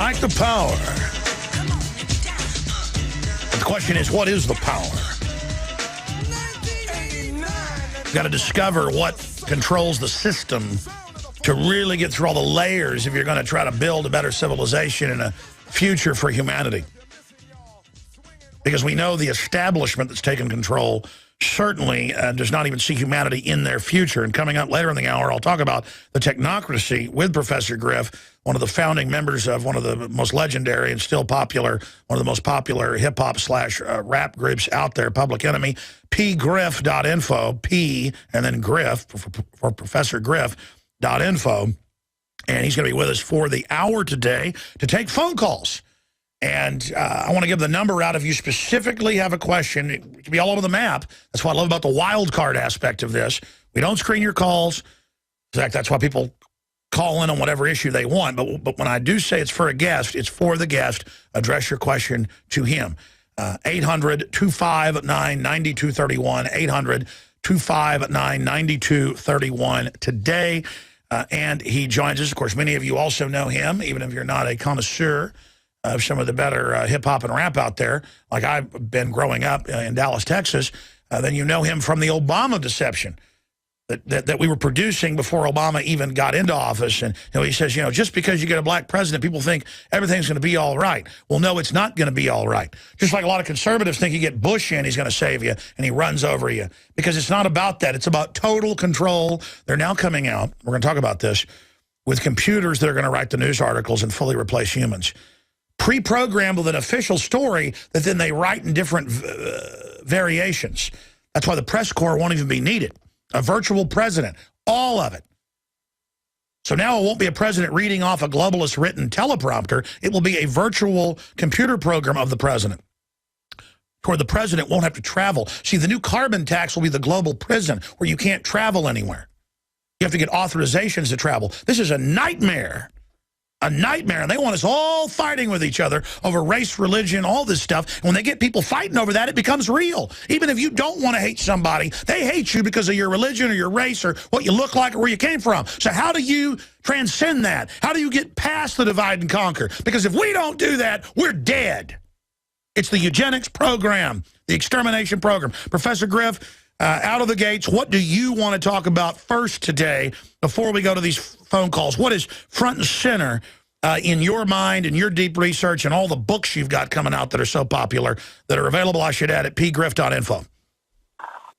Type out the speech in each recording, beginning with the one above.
like the power. But the question is, what is the power? You've got to discover what controls the system to really get through all the layers if you're going to try to build a better civilization and a future for humanity. Because we know the establishment that's taken control certainly does not even see humanity in their future. And coming up later in the hour, I'll talk about the technocracy with Professor Griff, one of the founding members of one of the most legendary and still popular, one of the most popular hip-hop/rap groups out there, Public Enemy, pgriff.info, P and then Griff for Professor Griff.info. And he's going to be with us for the hour today to take phone calls. And I want to give the number out if you specifically have a question. It can be all over the map. That's what I love about the wild card aspect of this. We don't screen your calls. In fact, that's why people call in on whatever issue they want. But when I do say it's for a guest, it's for the guest. Address your question to him. 800-259-9231. 800-259-9231 today. And he joins us. Of course, many of you also know him, even if you're not a connoisseur of some of the better hip-hop and rap out there, like I've been growing up in Dallas, Texas. Then you know him from the Obama deception that we were producing before Obama even got into office. And he says, just because you get a black president, people think everything's going to be all right. Well, no, it's not going to be all right. Just like a lot of conservatives think you get Bush in, he's going to save you, and he runs over you. Because it's not about that. It's about total control. They're now coming out, we're going to talk about this, with computers that are going to write the news articles and fully replace humans. Pre-programmed with an official story that then they write in different variations. That's why the press corps won't even be needed. A virtual president, all of it. So now it won't be a president reading off a globalist written teleprompter. It will be a virtual computer program of the president, where the president won't have to travel. See, the new carbon tax will be the global prison where you can't travel anywhere. You have to get authorizations to travel. This is a nightmare. A nightmare, and they want us all fighting with each other over race, religion, all this stuff. And when they get people fighting over that, it becomes real. Even if you don't want to hate somebody, they hate you because of your religion or your race or what you look like or where you came from. So how do you transcend that? How do you get past the divide and conquer? Because if we don't do that, we're dead. It's the eugenics program, the extermination program. Professor Griff, out of the gates, what do you want to talk about first today before we go to these phone calls? What is front and center in your mind and your deep research and all the books you've got coming out that are so popular that are available, I should add, at pgriff.info? First,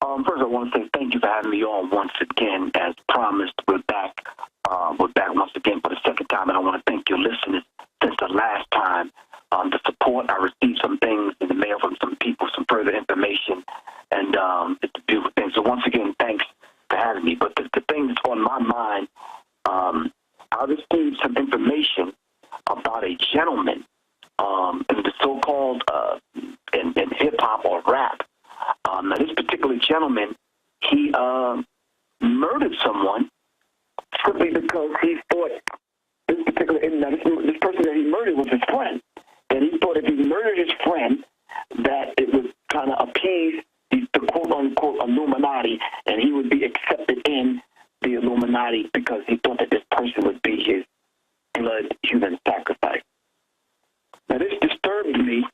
I want to say thank you for having me on once again. As promised, we're back once again for the second time, and I want to thank your listeners since the last time. The support, I received some things in the mail from some people, some further information, and it's a beautiful thing. So once again, thanks for having me. But the thing that's on my mind, I received some information about a gentleman in the so-called in hip-hop or rap. Now, this particular gentleman, he murdered someone simply because he thought this person that he murdered was his friend. And he thought if he murdered his friend, that it would kind of appease the quote-unquote Illuminati, and he would be accepted in the Illuminati because he thought that this person would be his blood human sacrifice. Now, this disturbed me,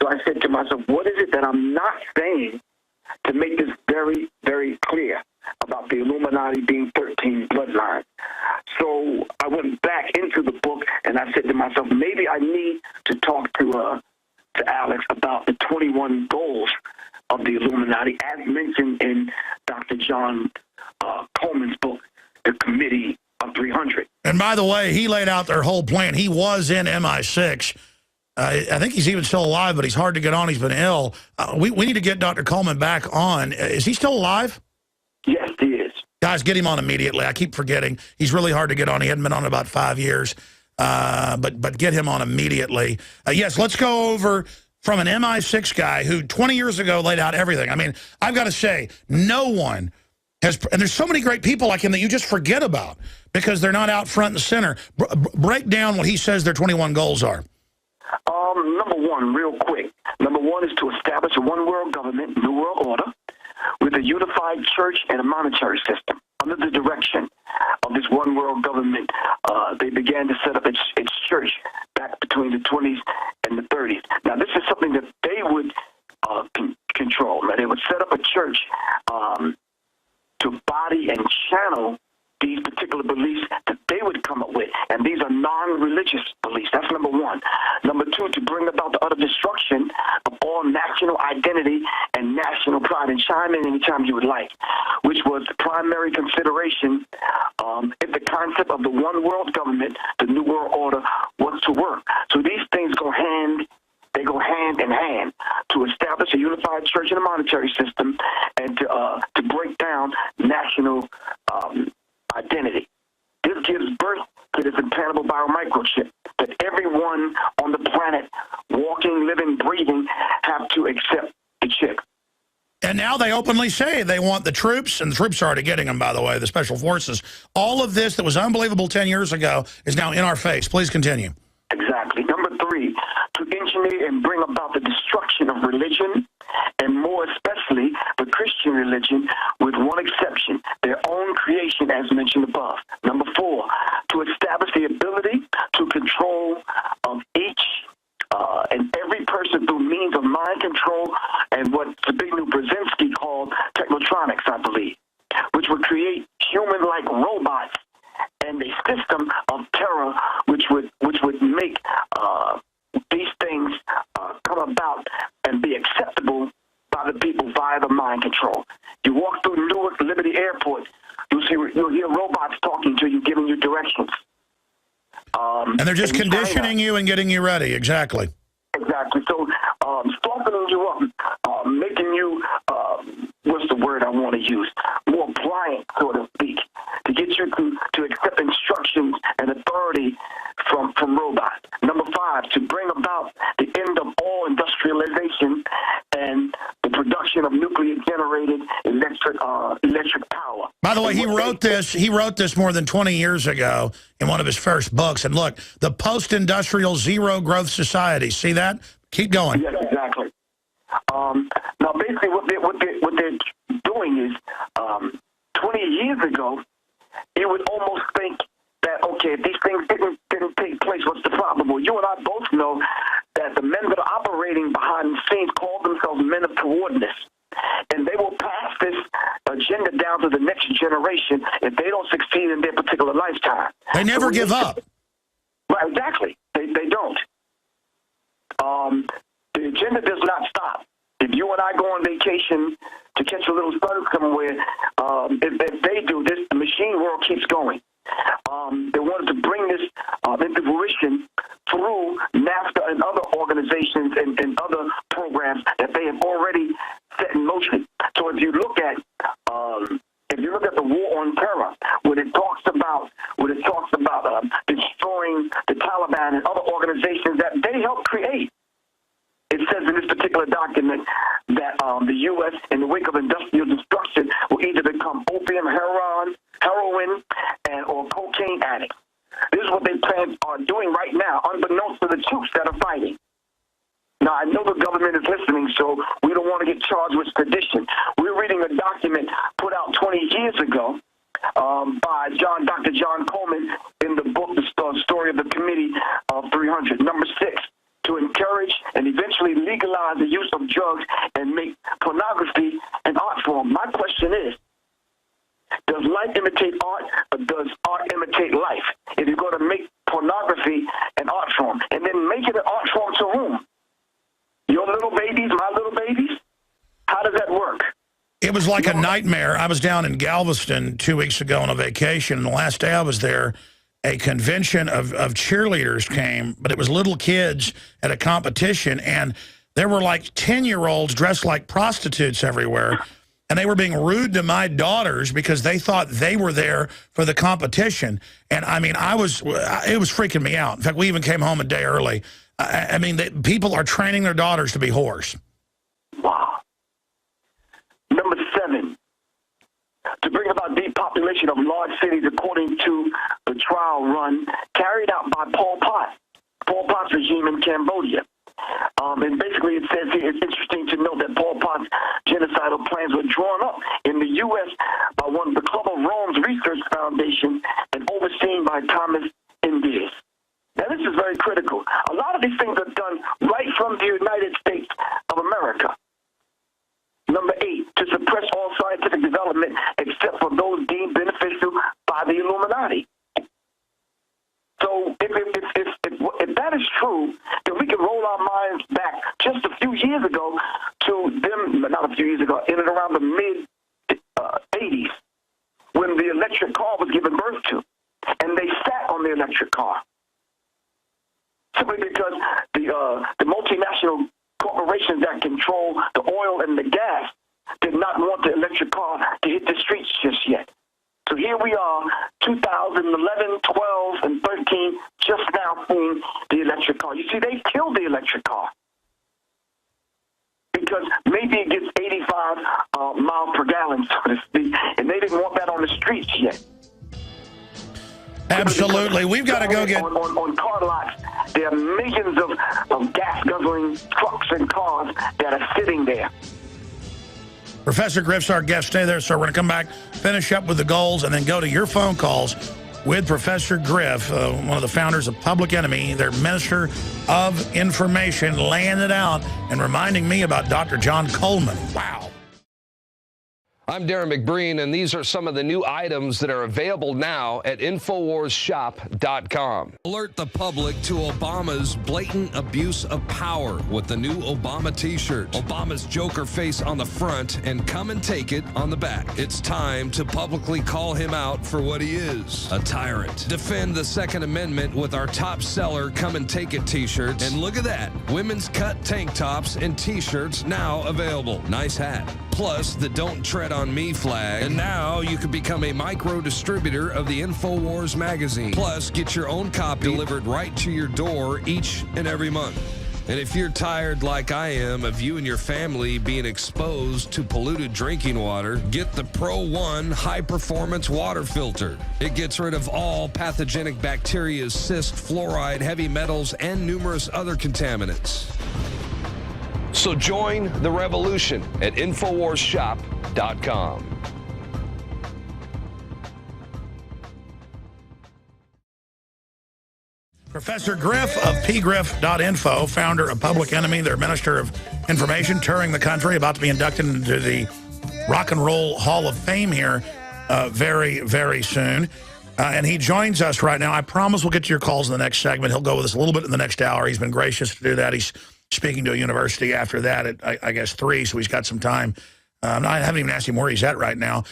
so I said to myself, what is it that I'm not saying to make this very, very clear about the Illuminati being 13 bloodlines? So I went back into the book, and I said to myself, maybe I need to talk to Alex about the 21 goals of the Illuminati, as mentioned in Dr. John Coleman's book, The Committee of 300. And by the way, he laid out their whole plan. He was in MI6. I think he's even still alive, but he's hard to get on. He's been ill. We need to get Dr. Coleman back on. Is he still alive? Yes, he is. Guys, get him on immediately. I keep forgetting. He's really hard to get on. He hadn't been on in about 5 years. But get him on immediately. Yes, let's go over from an MI6 guy who 20 years ago laid out everything. I mean, I've got to say, no one has, and there's so many great people like him that you just forget about because they're not out front and center. Break down what he says their 21 goals are. Number one, real quick. Number one is to establish a one-world government, new world order, with a unified church and a monetary system. Under the direction of this one-world government, they began to set up its church back between 20s, and the 30s. Now, this is something that they would control. Now, they would set up a church to body and channel these particular beliefs that they would come up with. And these are non-religious beliefs. That's number one. Number two, to bring about the utter destruction of all national identity and national pride. And chime in anytime you would like, which was the primary consideration if the concept of the one world government, the New World Order, was to work. So these things go hand in hand to establish a unified church and a monetary system, and to break down national identity. This gives birth to this implantable biomicrochip that everyone on the planet, walking, living, breathing, have to accept the chip. And now they openly say they want the troops, and the troops are already getting them, by the way, the special forces. All of this that was unbelievable 10 years ago is now in our face. Please continue. Exactly. Number three, to engineer and bring about the destruction of religion, and more especially the Christian religion, with one exception, their own creation, as mentioned above. Number four, to establish the ability to control each and every person through means of mind control and what Zbigniew Brzezinski called technotronics, I believe, which would create human-like robots and a system of terror which would make these things come about and be acceptable by the people via the mind control. You walk through Newark Liberty Airport, you'll hear robots talking to you, giving you directions. And they're just conditioning you and getting you ready. Exactly. Exactly. So, softening you up, making you, what's the word I want to use? More pliant, so to speak, to get you to accept instructions and authority from robots. Number five, to bring about the end of all industrialization and the production of nuclear-generated electric power. By the way, he wrote this more than 20 years ago in one of his first books. And look, the post-industrial zero-growth society. See that? Keep going. Yes, exactly. Now, basically, what they're doing is, 20 years ago, you would almost think that, okay, if these things didn't take place, what's the problem? Well, you and I both know that the men that are operating behind the scenes call themselves men of coordinates. And they will pass this agenda down to the next generation if they don't succeed in their particular lifetime. They never give up. Right, exactly. They don't. The agenda does not stop. If you and I go on vacation to catch a little sun somewhere, if they do this, the machine world keeps going. They wanted to bring this into fruition through NAFTA and other organizations and other programs that they have already set in motion. So if you look at the war on terror, when it talks about destroying the Taliban and other organizations that they helped create, it says in this particular document that the U.S., in the wake of industrial destruction, will either become opium, heroin, or cocaine addicts. This is what they are doing right now, unbeknownst to the troops that are fighting. Now, I know the government is listening, so we don't want to get charged with sedition. We're reading a document put out 20 years ago by Dr. John Coleman in the book, The Story of the Committee of 300, number 6. To encourage and eventually legalize the use of drugs and make pornography an art form. My question is, does life imitate art, or does art imitate life? If you're going to make pornography an art form, and then make it an art form to whom? Your little babies, my little babies? How does that work? It was like a nightmare. I was down in Galveston 2 weeks ago on a vacation, and the last day I was there, a convention of cheerleaders came, but it was little kids at a competition, and there were like 10-year-olds dressed like prostitutes everywhere, and they were being rude to my daughters because they thought they were there for the competition. And I mean, it was freaking me out. In fact, we even came home a day early. I mean, people are training their daughters to be whores. Wow. Number 7. To bring about depopulation of large cities according to the trial run carried out by Pol Pot's regime in Cambodia. And basically it says here, it's interesting to note that Pol Pot's genocidal plans were drawn up in the U.S. by one of the Club of Rome's research foundation and overseen by Thomas Indias. And this is very critical. A lot of these things are done right from the United States of America. Number 8, to suppress all scientific development except for those deemed beneficial by the Illuminati. So if that is true, then we can roll our minds back just a few years ago to them, not a few years ago, in and around the mid-'80s, when the electric car was given birth to. And they sat on the electric car. Simply because the multinational corporations that control the oil and the gas did not want the electric car to hit the streets just yet. So here we are, 2011, 12, and 13, just now seeing the electric car. You see, they killed the electric car because maybe it gets 85 miles per gallon, so to speak, and they didn't want that on the streets yet. Absolutely. We've got to go get... On car lots, there are millions of gas-guzzling trucks and cars that are sitting there. Professor Griff's our guest. Stay there, sir. We're going to come back, finish up with the goals, and then go to your phone calls with Professor Griff, one of the founders of Public Enemy, their Minister of Information, laying it out and reminding me about Dr. John Coleman. Wow. I'm Darren McBreen, and these are some of the new items that are available now at InfoWarsShop.com. Alert the public to Obama's blatant abuse of power with the new Obama t-shirt. Obama's Joker face on the front and come and take it on the back. It's time to publicly call him out for what he is, a tyrant. Defend the Second Amendment with our top seller Come and Take It t-shirts. And look at that, women's cut tank tops and t-shirts now available. Nice hat. Plus the Don't Tread on Me flag. And now you can become a micro distributor of the Infowars magazine. Plus, get your own copy delivered right to your door each and every month. And if you're tired like I am of you and your family being exposed to polluted drinking water, get the Pro One high performance water filter. It gets rid of all pathogenic bacteria, cyst, fluoride, heavy metals, and numerous other contaminants. So join the revolution at InfoWarsShop.com. Professor Griff of pgriff.info, founder of Public Enemy, their Minister of Information, touring the country, about to be inducted into the Rock and Roll Hall of Fame here very, very soon. And he joins us right now. I promise we'll get to your calls in the next segment. He'll go with us a little bit in the next hour. He's been gracious to do that. He's speaking to a university after that at, I guess, 3, so he's got some time. I haven't even asked him where he's at right now.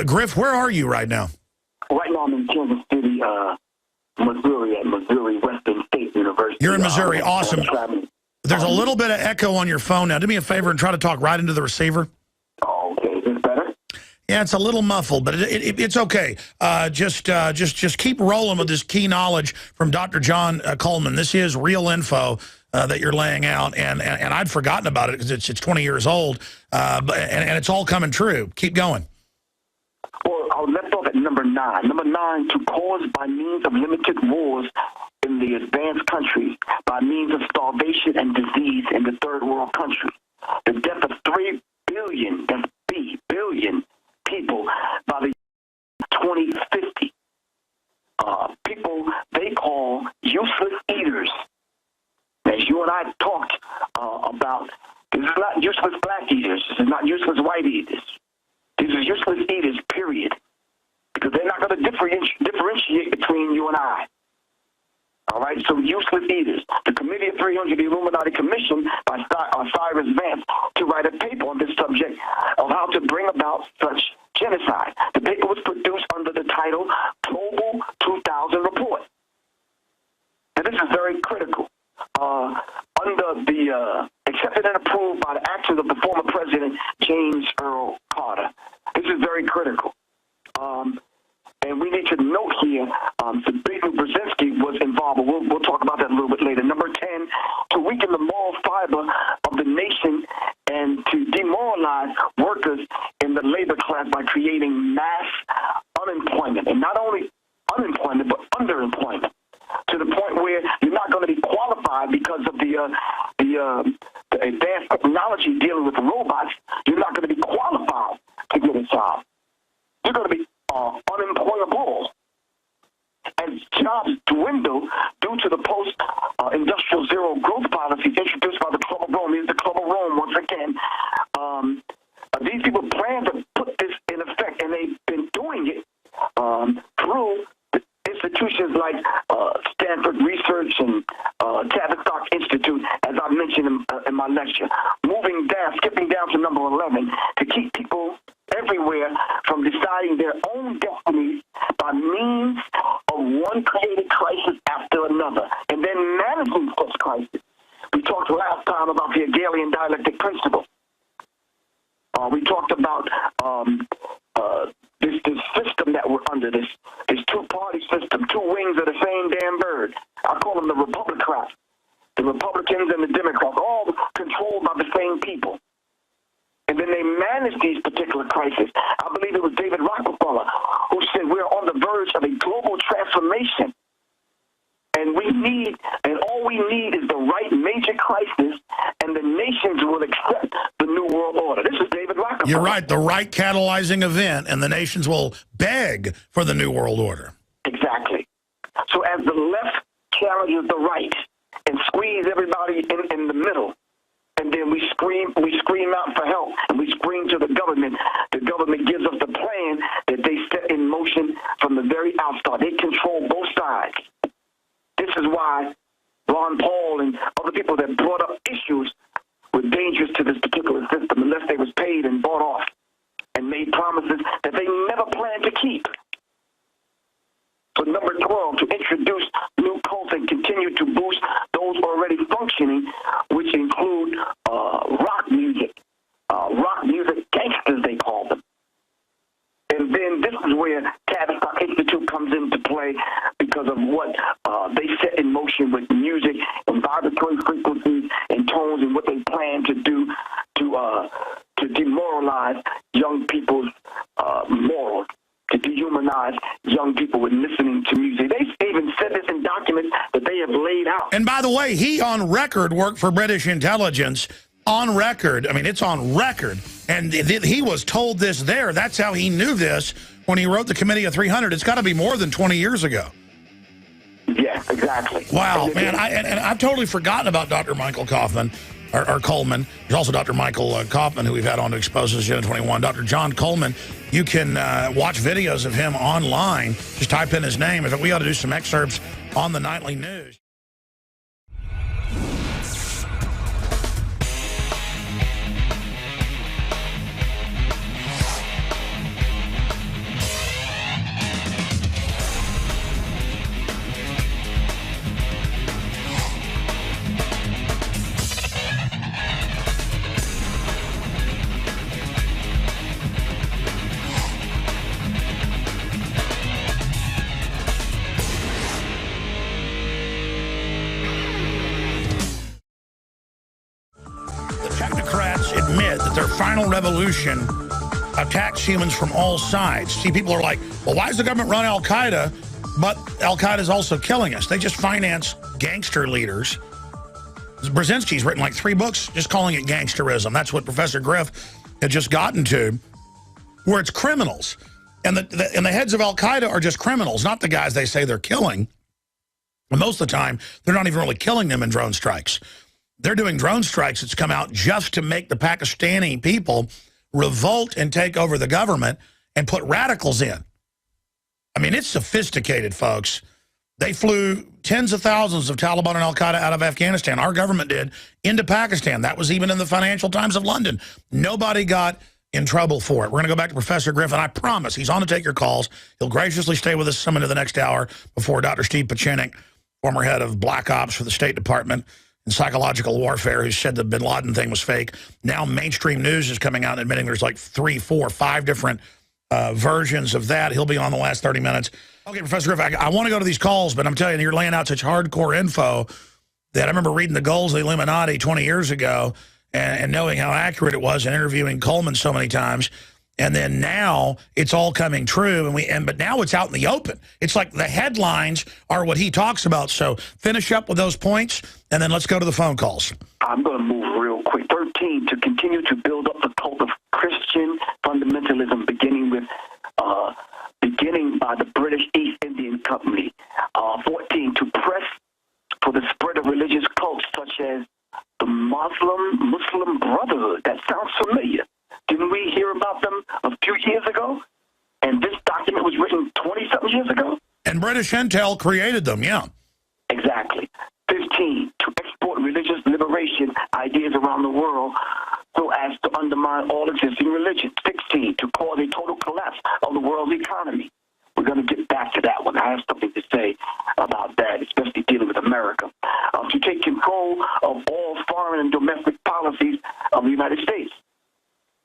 Griff, where are you right now? Right now I'm in Kansas City, Missouri, at Missouri Western State University. You're in Missouri. Awesome. There's a little bit of echo on your phone now. Do me a favor and try to talk right into the receiver. Oh, okay. Is this better? Yeah, it's a little muffled, but it's okay. Just keep rolling with this key knowledge from Dr. John Coleman. This is real info that you're laying out, and I'd forgotten about it because it's 20 years old, and it's all coming true. Keep going. Well, I left off at number 9. Number 9, to cause by means of limited wars in the advanced countries, by means of starvation and disease in the third world countries, the death of 3 billion, that's B, billion people by the 2050. People they call useless eaters. As you and I talked about, this is not useless black eaters. This is not useless white eaters. These are useless eaters, period. Because they're not going to differentiate between you and I. All right, so useless eaters. The Committee of 300, the Illuminati, commissioned by Cyrus Vance to write a paper on this subject of how to bring about such genocide. The paper was produced under the title Global 2000 Report. And this is very critical. Under the accepted and approved by the actions of the former President James Earl Carter. This is very critical. And we need to note here, Zbigniew Brzezinski was involved, but we'll talk about that a little bit later. Number 10, to weaken the moral fiber of the nation and to demoralize workers in the labor class by creating mass unemployment. And not only unemployment, but underemployment. To the point where you're not going to be qualified because of the advanced technology dealing with robots. You're not going to be qualified to get a job. You're going to be unemployable. as jobs dwindle due to the post-industrial zero growth policy introduced by the Club of Rome. Here's the Club of Rome once again. These people plan to put this in effect, and they've been doing it through institutions like Stanford Research and Tavistock Institute, as I mentioned in my lecture. Skipping down to number 11, to keep people everywhere from deciding their own destinies by means of one created crisis after another, and then managing such crisis. We talked last time about the Hegelian dialectic principle. We talked about this system that we're under, this two-party system, two wings of the same damn bird. I call them the Republicrats, the Republicans and the Democrats, all controlled by the same people. And then they manage these particular crises. I believe it was David Rockefeller who said we're on the verge of a global transformation. And all we need is the right major crisis, and the nations will accept the New World Order. This is David Rockefeller. You're right, the right catalyzing event, and the nations will beg for the New World Order. Exactly. So as the left challenges the right and squeeze everybody in the middle, and then we scream out for help, and we scream to the government gives us the plan that they set in motion from the very outstart. They control both sides. This is why Ron Paul and other people that brought up issues were dangerous to this particular system unless they was paid and bought off and made promises that they never planned to keep. So number 12, to introduce new cults and continue to boost those already functioning, which include rock music gangsters, they call them. And then this is where Tavistock Institute comes into play because of what they set in motion with music and vibratory frequencies and tones and what they plan to do to demoralize young people's morals, to dehumanize young people with listening to music. They even said this in documents that they have laid out. And by the way, he on record worked for British intelligence. On record. I mean, it's on record. And he was told this there. That's how he knew this when he wrote the Committee of 300. It's got to be more than 20 years ago. Yeah, exactly. Wow, man. And I've totally forgotten about Dr. Michael Kaufman, or Coleman. There's also Dr. Michael Kaufman, who we've had on to expose this Agenda 21. Dr. John Coleman, you can watch videos of him online. Just type in his name. In fact, we ought to do some excerpts on the nightly news. Admit that their final revolution attacks humans from all sides. See, people are like, well, why does the government run Al-Qaeda? But Al-Qaeda is also killing us. They just finance gangster leaders. Brzezinski's written like 3 books just calling it gangsterism. That's what Professor Griff had just gotten to, where it's criminals. And the heads of Al-Qaeda are just criminals, not the guys they say they're killing. And most of the time, they're not even really killing them in drone strikes. They're doing drone strikes that's come out just to make the Pakistani people revolt and take over the government and put radicals in. I mean, it's sophisticated, folks. They flew tens of thousands of Taliban and Al-Qaeda out of Afghanistan. Our government did, into Pakistan. That was even in the Financial Times of London. Nobody got in trouble for it. We're going to go back to Professor Griff, and I promise he's on to take your calls. He'll graciously stay with us some into the next hour before Dr. Steve Pachinik, former head of Black Ops for the State Department, and psychological warfare, who said the bin Laden thing was fake. Now mainstream news is coming out admitting there's like 3, 4, 5 different versions of that. He'll be on the last 30 minutes. Okay, Professor Griff, I want to go to these calls, but I'm telling you, you're laying out such hardcore info that I remember reading The Goals of the Illuminati 20 years ago and knowing how accurate it was and interviewing Coleman so many times. And then now it's all coming true, but now it's out in the open. It's like the headlines are what he talks about. So finish up with those points, and then let's go to the phone calls. I'm going to move real quick. 13, to continue to build up the cult of Christian fundamentalism, beginning by the British East Indian Company. says the Muslim Brotherhood. That sounds familiar. Didn't we hear about them a few years ago? And this document was written 20-something years ago? And British intel created them, yeah. Exactly. 15, to export religious liberation ideas around the world so as to undermine all existing religions. 16, to cause a total collapse of the world's economy. We're going to get back to that one. I have something to say about that, especially dealing with America. To take control of all foreign and domestic policies of the United States.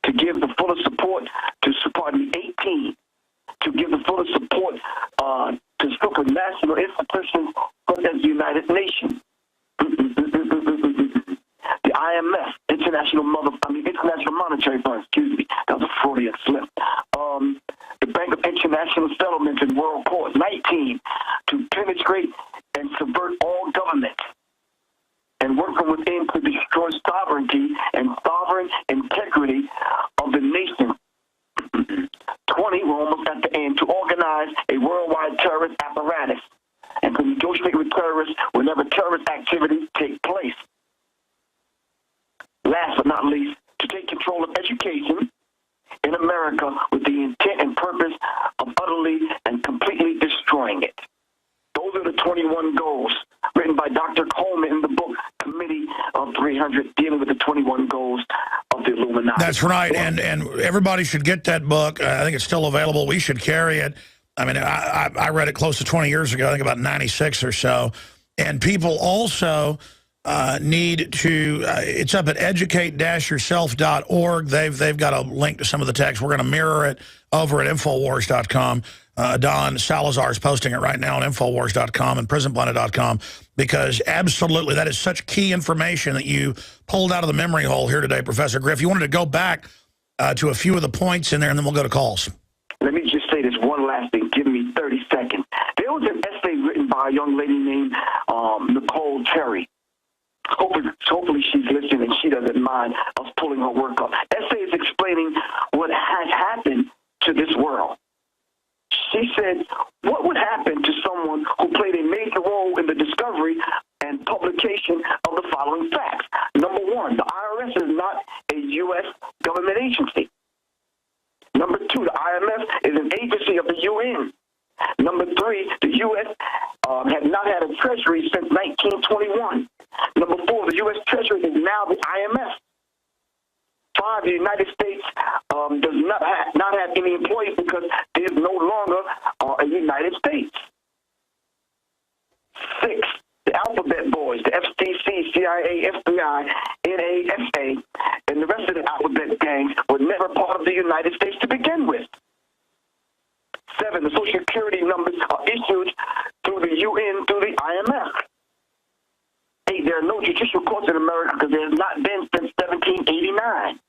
To give the fullest support to, 18, to give the fullest support to supranational institutions such as the United Nations. The IMF, International Monetary Fund, that was a Freudian slip. The Bank of International Settlements and World Courts. 19, to penetrate and subvert all governments and work from within to destroy sovereignty and sovereign integrity of the nation. 20, we're almost at the end, to organize a worldwide terrorist apparatus and to negotiate with terrorists whenever terrorist activities take place. Last but not least, to take control of education in America with the intent and purpose of utterly and completely destroying it. Those are the 21 goals written by Dr. Coleman in the book Committee of 300, dealing with the 21 goals of the Illuminati. That's right, and everybody should get that book. I think it's still available. We should carry it. I mean, I read it close to 20 years ago, I think about 96 or so. And people also need to, it's up at educate-yourself.org. They've got a link to some of the text. We're going to mirror it over at Infowars.com. Don Salazar is posting it right now on Infowars.com and PrisonPlanet.com because absolutely that is such key information that you pulled out of the memory hole here today, Professor Griff. You wanted to go back to a few of the points in there, and then we'll go to calls. Let me just say this one last thing. Give me 30 seconds. There was an essay written by a young lady named Nicole Terry. Hopefully she's listening and she doesn't mind us pulling her work up. Essay is explaining what has happened to this world. She said, what would happen to someone who played a major role in the discovery and publication of the following facts? Number one, the IRS is not a U.S. government agency. Number two, the IMF is an agency of the UN. Number three, the U.S. Had not had a treasury since 1921. Number four, the U.S. Treasury is now the IMF. 5, the United States does not have any employees because it is no longer a United States. 6, the alphabet boys, the FCC, CIA, FBI, NASA, and the rest of the alphabet gangs were never part of the United States to begin with. 7, the Social Security numbers are issued through the UN, through the IMF. 8, there are no judicial courts in America because there has not been since 1789.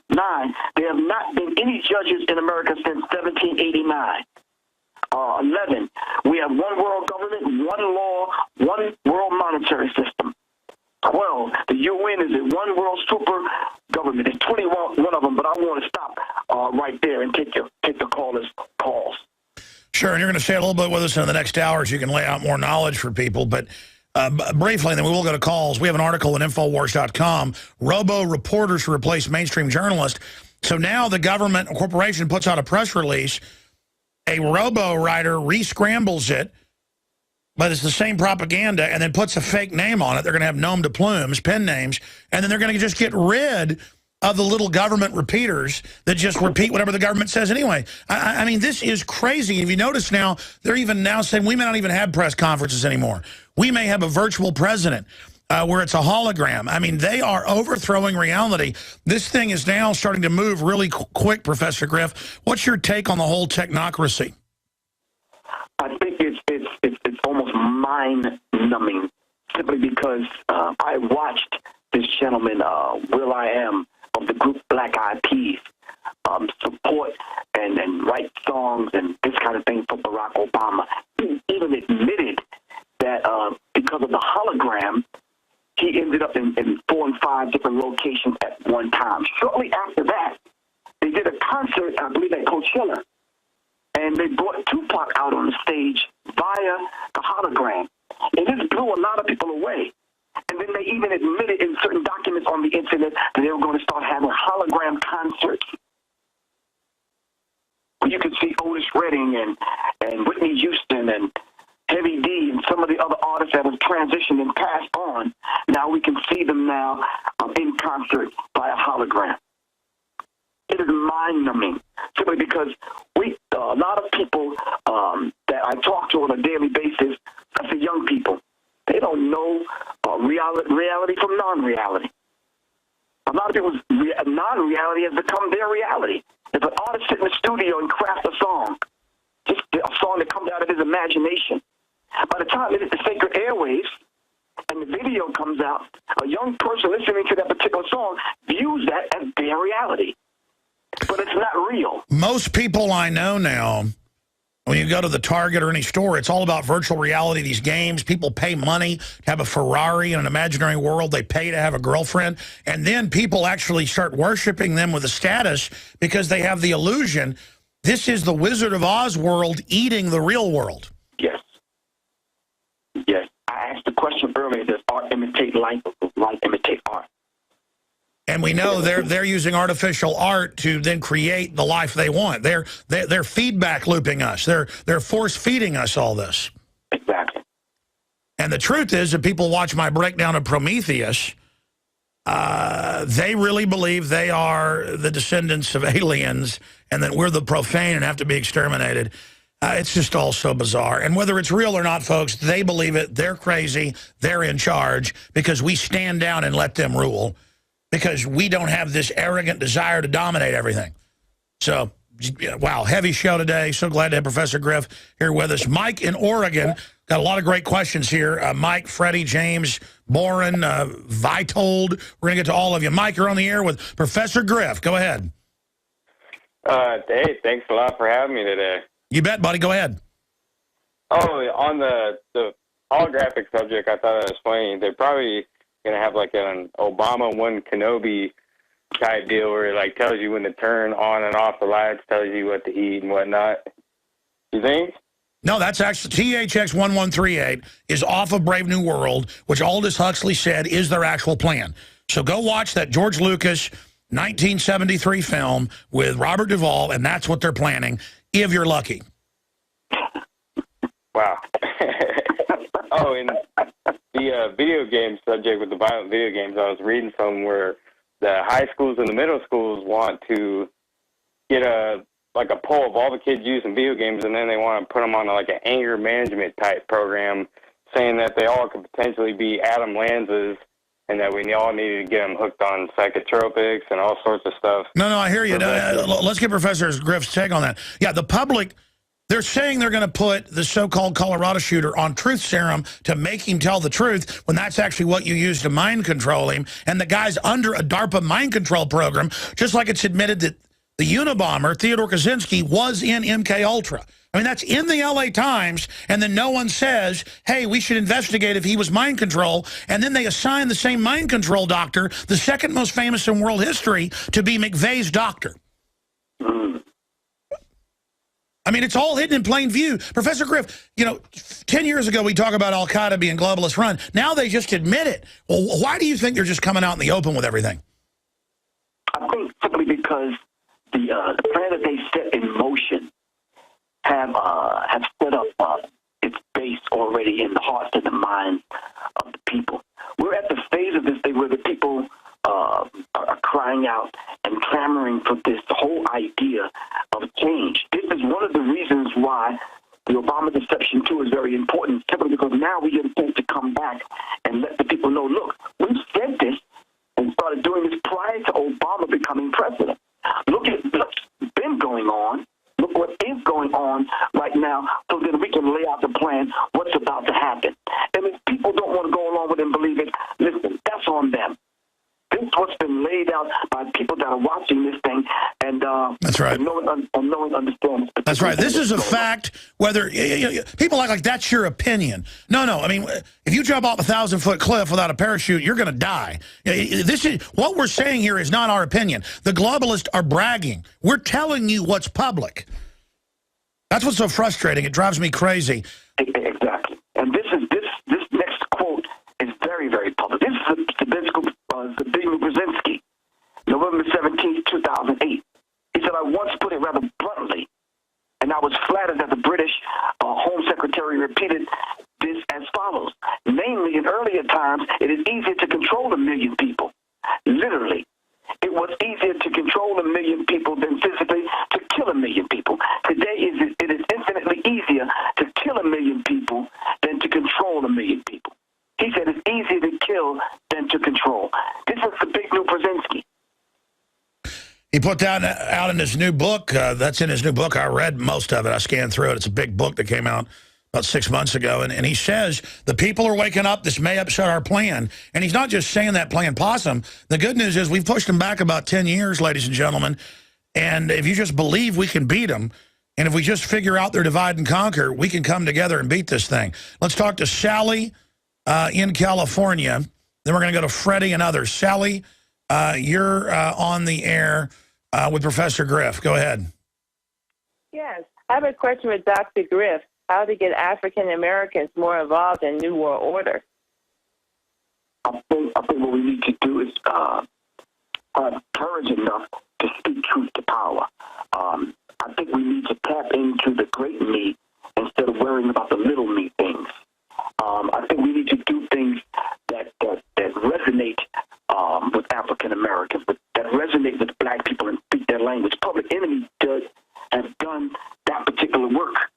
9, there have not been any judges in America since 1789. 11, we have one world government, one law, one world monetary system. 12, the UN is a one world super government. There's 21 of them, but I want to stop right there and take the callers' calls. Sure, and you're going to share a little bit with us in the next hour so you can lay out more knowledge for people, but briefly, and then we will go to calls. We have an article at Infowars.com, robo-reporters to replace mainstream journalists. So now the government or corporation puts out a press release, a robo-writer re-scrambles it, but it's the same propaganda, and then puts a fake name on it. They're going to have nom de plumes, pen names, and then they're going to just get rid of the little government repeaters that just repeat whatever the government says anyway. I mean, this is crazy. If you notice now, they're even now saying we may not even have press conferences anymore. We may have a virtual president where it's a hologram. I mean, they are overthrowing reality. This thing is now starting to move really quick, Professor Griff. What's your take on the whole technocracy? I think it's almost mind-numbing simply because I watched this gentleman, Will I Am, of the group Black Eyed Peas, support and write songs and this kind of thing for Barack Obama. He even admitted that because of the hologram, he ended up in 4 and 5 different locations at one time. Shortly after that, they did a concert, I believe, at Coachella, and they brought Tupac out on the stage via the hologram. And this blew a lot of people away. And then they even admitted in certain documents on the internet that they were going to start having hologram concerts. You could see Otis Redding and Whitney Houston and Heavy D and some of the other artists that have transitioned and passed on. Now we can see them now in concert by a hologram. It is mind-numbing, simply because a lot of people that I talk to on a daily basis, especially young people, they don't know reality from non-reality. A lot of people's non-reality has become their reality. If an artist sit in the studio and craft a song, just a song that comes out of his imagination, by the time it hits the sacred airwaves and the video comes out, a young person listening to that particular song views that as their reality. But it's not real. Most people I know now, when you go to the Target or any store, it's all about virtual reality, these games. People pay money to have a Ferrari in an imaginary world. They pay to have a girlfriend. And then people actually start worshiping them with a status because they have the illusion this is the Wizard of Oz world eating the real world. Yes. Yes. I asked the question earlier, does art imitate life or life imitate art? And we know they're using artificial art to then create the life they want. They're feedback looping us. They're force feeding us all this. Exactly. And the truth is that people watch my breakdown of Prometheus, they really believe they are the descendants of aliens and that we're the profane and have to be exterminated. It's just all so bizarre. And whether it's real or not, folks, they believe it. They're crazy. They're in charge because we stand down and let them rule, because we don't have this arrogant desire to dominate everything. So, wow, heavy show today. So glad to have Professor Griff here with us. Mike in Oregon, got a lot of great questions here. Mike, Freddie, James, Boren, Vitold. We're going to get to all of you. Mike, you're on the air with Professor Griff. Go ahead. Hey, thanks a lot for having me today. You bet, buddy. Go ahead. Oh, on the holographic subject, I thought it was funny. They're probably going to have like an Obama one Kenobi type deal where it like tells you when to turn on and off the lights, tells you what to eat and whatnot. You think? No, that's actually THX 1138 is off of Brave New World, which Aldous Huxley said is their actual plan. So go watch that George Lucas 1973 film with Robert Duvall, and that's what they're planning, if you're lucky. Wow. Oh, and the video game subject with the violent video games, I was reading somewhere the high schools and the middle schools want to get a poll of all the kids using video games, and then they want to put them on like an anger management type program, saying that they all could potentially be Adam Lanzas, and that we all needed to get them hooked on psychotropics and all sorts of stuff. No, I hear you. Let's get Professor Griff's take on that. Yeah, the public, they're saying they're going to put the so-called Colorado shooter on truth serum to make him tell the truth when that's actually what you use to mind control him. And the guy's under a DARPA mind control program, just like it's admitted that the Unabomber, Theodore Kaczynski, was in MK-Ultra. I mean, that's in the LA Times, and then no one says, hey, we should investigate if he was mind control, and then they assign the same mind control doctor, the second most famous in world history, to be McVeigh's doctor. I mean, it's all hidden in plain view. Professor Griff, 10 years ago we talked about Al-Qaeda being globalist run. Now they just admit it. Well, why do you think they're just coming out in the open with everything? I think simply because the plan that they set in motion have set up its base already in the hearts and the minds of the people. We're at the phase of this thing where the people are crying out and clamoring for this whole idea of change. This is one of the reasons why the Obama Deception 2 is very important, simply because now we get a chance to come back and let the people know, look, we said this and started doing this prior to Obama becoming president. Look at what's been going on. Look what is going on right now, so that we can lay out the plan, what's about to happen. And if people don't want to go along with it and believe it, listen, that's on them. This is what's been laid out by people that are watching this thing, and that's right. No one understands. That's right. This is a fact. Whether people act like that's your opinion. No. I mean, if you jump off a 1,000-foot cliff without a parachute, you're going to die. This is what we're saying here is not our opinion. The globalists are bragging. We're telling you what's public. That's what's so frustrating. It drives me crazy. Exactly. And this next quote is very, very public. Zbigniew Brzezinski, November 17, 2008. He said, I once put it rather bluntly, and I was flattered that the British Home Secretary repeated this as follows. Namely, in earlier times, it is easier to control 1 million people. Literally. It was easier to control 1 million people than physically to kill 1 million people. Today, it is infinitely easier to kill 1 million people than to control 1 million people. He said it's easier to kill than to control. This is Zbigniew Brzezinski. He put that out in his new book. That's in his new book. I read most of it. I scanned through it. It's a big book that came out about 6 months ago. And he says the people are waking up. This may upset our plan. And he's not just saying that playing possum. The good news is we've pushed them back about 10 years, ladies and gentlemen. And if you just believe we can beat them, and if we just figure out their divide and conquer, we can come together and beat this thing. Let's talk to Sally in California. Then we're going to go to Freddie and others. Sally, you're on the air with Professor Griff. Go ahead. Yes. I have a question with Dr. Griff. How to get African Americans more involved in New World Order? I think what we need to do is have courage enough to speak truth to power. I think we need to tap into the great me instead of worrying about the little me things. I think we need to do things that resonate with African Americans, that resonate with black people and speak their language. Public Enemy has done that particular work.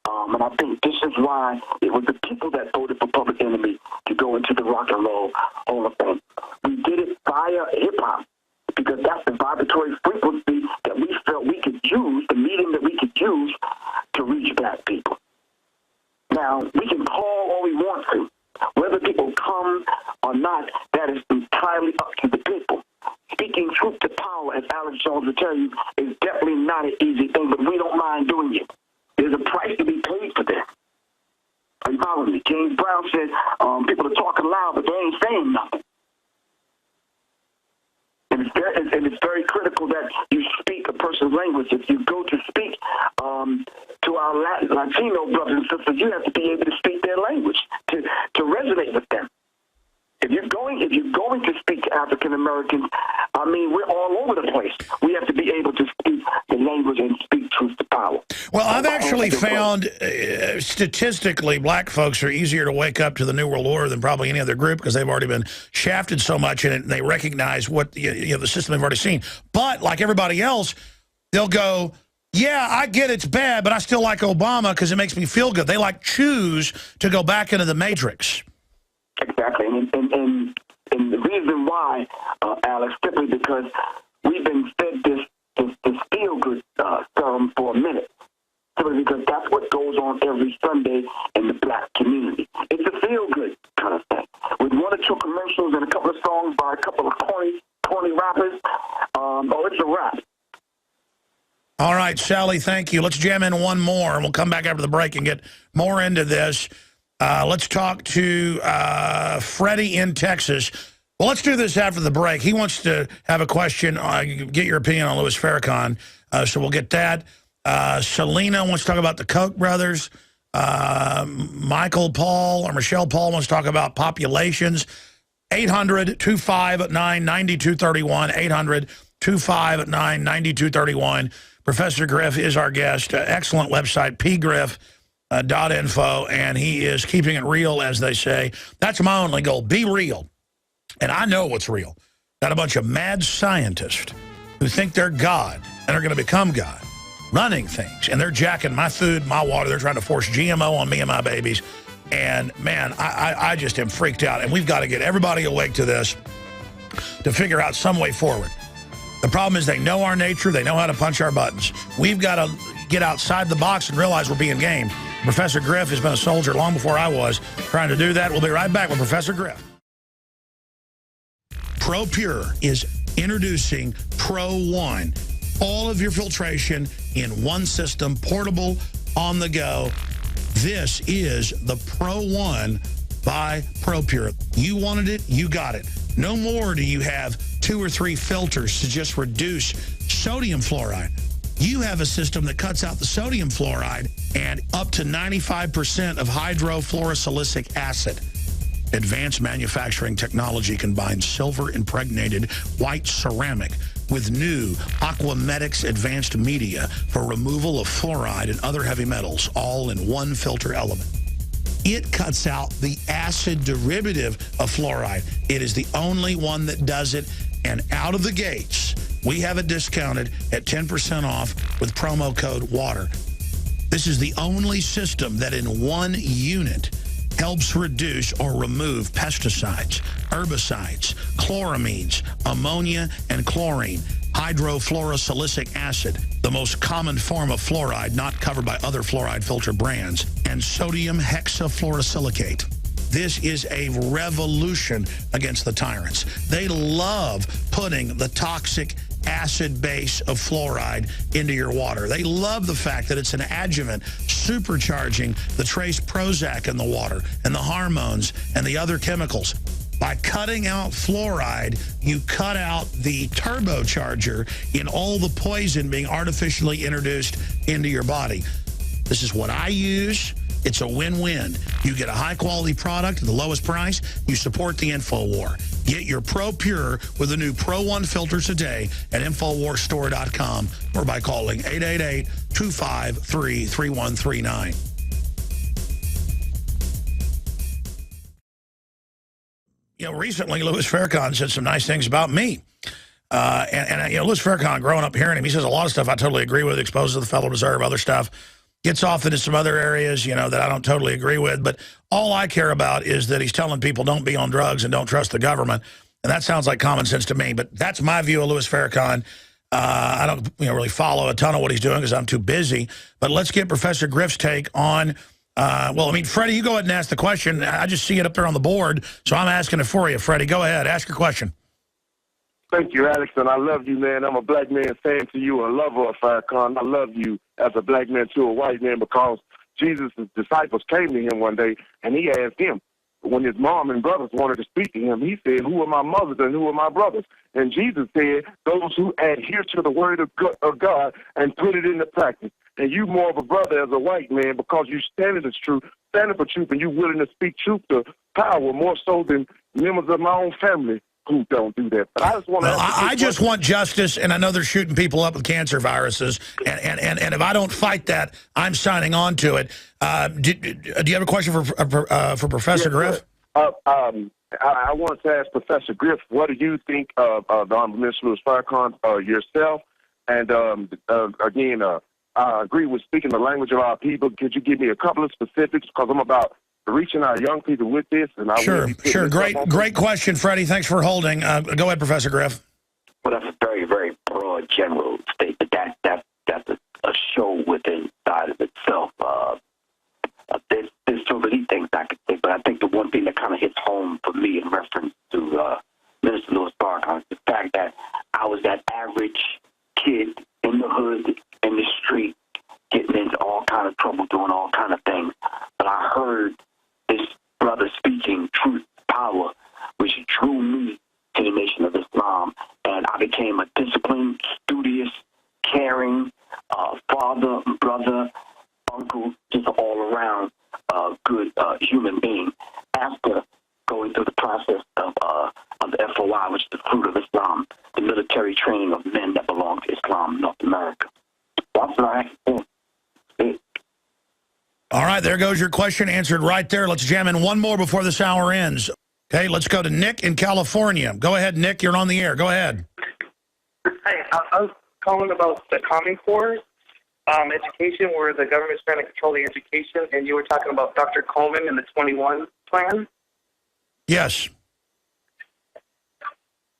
And I think this is why it was the people that voted for Public Enemy to go into the Rock and Roll Hall of Fame. We did it via hip-hop because that's the vibratory frequency that we felt we could use, the medium that we could use to reach black people. Now, we can call all we want to. Whether people come or not, that is entirely up to the people. Speaking truth to power, as Alex Jones would tell you, is definitely not an easy thing, but we don't mind doing it. There's a price to be paid for this. Are you following me? James Brown said people are talking loud, but they ain't saying nothing. And it's very critical that you speak a person's language. If you go to speak to our Latino brothers and sisters, you have to be able to speak their language to resonate with them. If you're going to speak to African Americans, I mean, we're all over the place. We have to be able to speak the language and speak truth to power. Well, I've actually found statistically black folks are easier to wake up to the New World Order than probably any other group because they've already been shafted so much in it and they recognize what the system they've already seen. But like everybody else, they'll go, yeah, I get it's bad, but I still like Obama because it makes me feel good. They choose to go back into the matrix. Exactly, and the reason why, Alex, simply because we've been fed this feel-good serum for a minute, simply because that's what goes on every Sunday in the black community. It's a feel-good kind of thing. With one or two commercials and a couple of songs by a couple of corny rappers, it's a rap. All right, Sally, thank you. Let's jam in one more, and we'll come back after the break and get more into this. Let's talk to Freddie in Texas. Well, let's do this after the break. He wants to have a question, get your opinion on Louis Farrakhan, so we'll get that. Selena wants to talk about the Koch brothers. Michael Paul or Michelle Paul wants to talk about populations. 800-259-9231, 800-259-9231. Professor Griff is our guest. Excellent website, pgriff.info, and he is keeping it real, as they say. That's my only goal. Be real. And I know what's real. Got a bunch of mad scientists who think they're God and are going to become God, running things. And they're jacking my food, my water. They're trying to force GMO on me and my babies. And, man, I just am freaked out. And we've got to get everybody awake to this to figure out some way forward. The problem is they know our nature. They know how to punch our buttons. We've got to get outside the box and realize we're being gamed. Professor Griff has been a soldier long before I was trying to do that. We'll be right back with Professor Griff. ProPure is introducing Pro One. All of your filtration in one system, portable, on the go. This is the Pro One by ProPure. You wanted it, you got it. No more do you have 2 or 3 filters to just reduce sodium fluoride. You have a system that cuts out the sodium fluoride and up to 95% of hydrofluorosilicic acid. Advanced manufacturing technology combines silver-impregnated white ceramic with new Aquamedics advanced media for removal of fluoride and other heavy metals, all in one filter element. It cuts out the acid derivative of fluoride. It is the only one that does it, and out of the gates, we have it discounted at 10% off with promo code WATER. This is the only system that in one unit helps reduce or remove pesticides, herbicides, chloramines, ammonia, and chlorine, hydrofluorosilicic acid, the most common form of fluoride not covered by other fluoride filter brands, and sodium hexafluorosilicate. This is a revolution against the tyrants. They love putting the toxic acid base of fluoride into your water. They love the fact that it's an adjuvant supercharging the trace Prozac in the water and the hormones and the other chemicals. By cutting out fluoride, you cut out the turbocharger in all the poison being artificially introduced into your body. This is what I use. It's a win-win. You get a high-quality product at the lowest price. You support the Infowar. Get your Pro Pure with the new Pro 1 filters today at InfoWarsStore.com or by calling 888-253-3139. You know, recently Louis Farrakhan said some nice things about me. You know, Louis Farrakhan, growing up hearing him, he says a lot of stuff I totally agree with, exposed to the Federal Reserve, other stuff. Gets off into some other areas, you know, that I don't totally agree with. But all I care about is that he's telling people don't be on drugs and don't trust the government. And that sounds like common sense to me. But that's my view of Louis Farrakhan. I don't really follow a ton of what he's doing because I'm too busy. But let's get Professor Griff's take on, well, I mean, Freddie, you go ahead and ask the question. I just see it up there on the board, so I'm asking it for you. Freddie, go ahead. Ask your question. Thank you, Alex, and I love you, man. I'm a black man saying to you, a lover of Farrakhan. I love you as a black man to a white man because Jesus' disciples came to him one day, and he asked him, when his mom and brothers wanted to speak to him, he said, who are my mothers and who are my brothers? And Jesus said, those who adhere to the word of God and put it into practice. And you more of a brother as a white man because you stand in the truth, standing for truth, and you willing to speak truth to power more so than members of my own family who don't do that. But I just want to. I just want justice, and I know they're shooting people up with cancer viruses, and if I don't fight that, I'm signing on to it. Do you have a question for Professor Griff? I want to ask Professor Griff, what do you think of the Honorable Minister Louis Farrakhan yourself? And again, I agree with speaking the language of our people. Could you give me a couple of specifics? Because I'm about reaching our young people with this. And I sure. Great question, Freddie. Thanks for holding. Go ahead, Professor Griff. Well, that's a very, very broad general statement. That's a show within inside of itself. There's so many things I could say, but I think the one thing that kind of hits home for me in reference to Minister Louis Farrakhan is the fact that I was that average kid in the hood, in the street, getting into all kind of trouble, doing all kind of things. But I heard this brother speaking truth, power, which drew me to the Nation of Islam. And I became a disciplined, studious, caring father, brother, uncle, just all around good human being after going through the process of the FOI, which is the fruit of Islam, the military training of men that belong to Islam in North America. That's what I have. All right, there goes your question answered right there. Let's jam in one more before this hour ends. Okay, let's go to Nick in California. Go ahead, Nick. You're on the air. Go ahead. Hi, I was calling about the Common Core education, where the government's trying to control the education, and you were talking about Dr. Coleman and the 21 plan. Yes.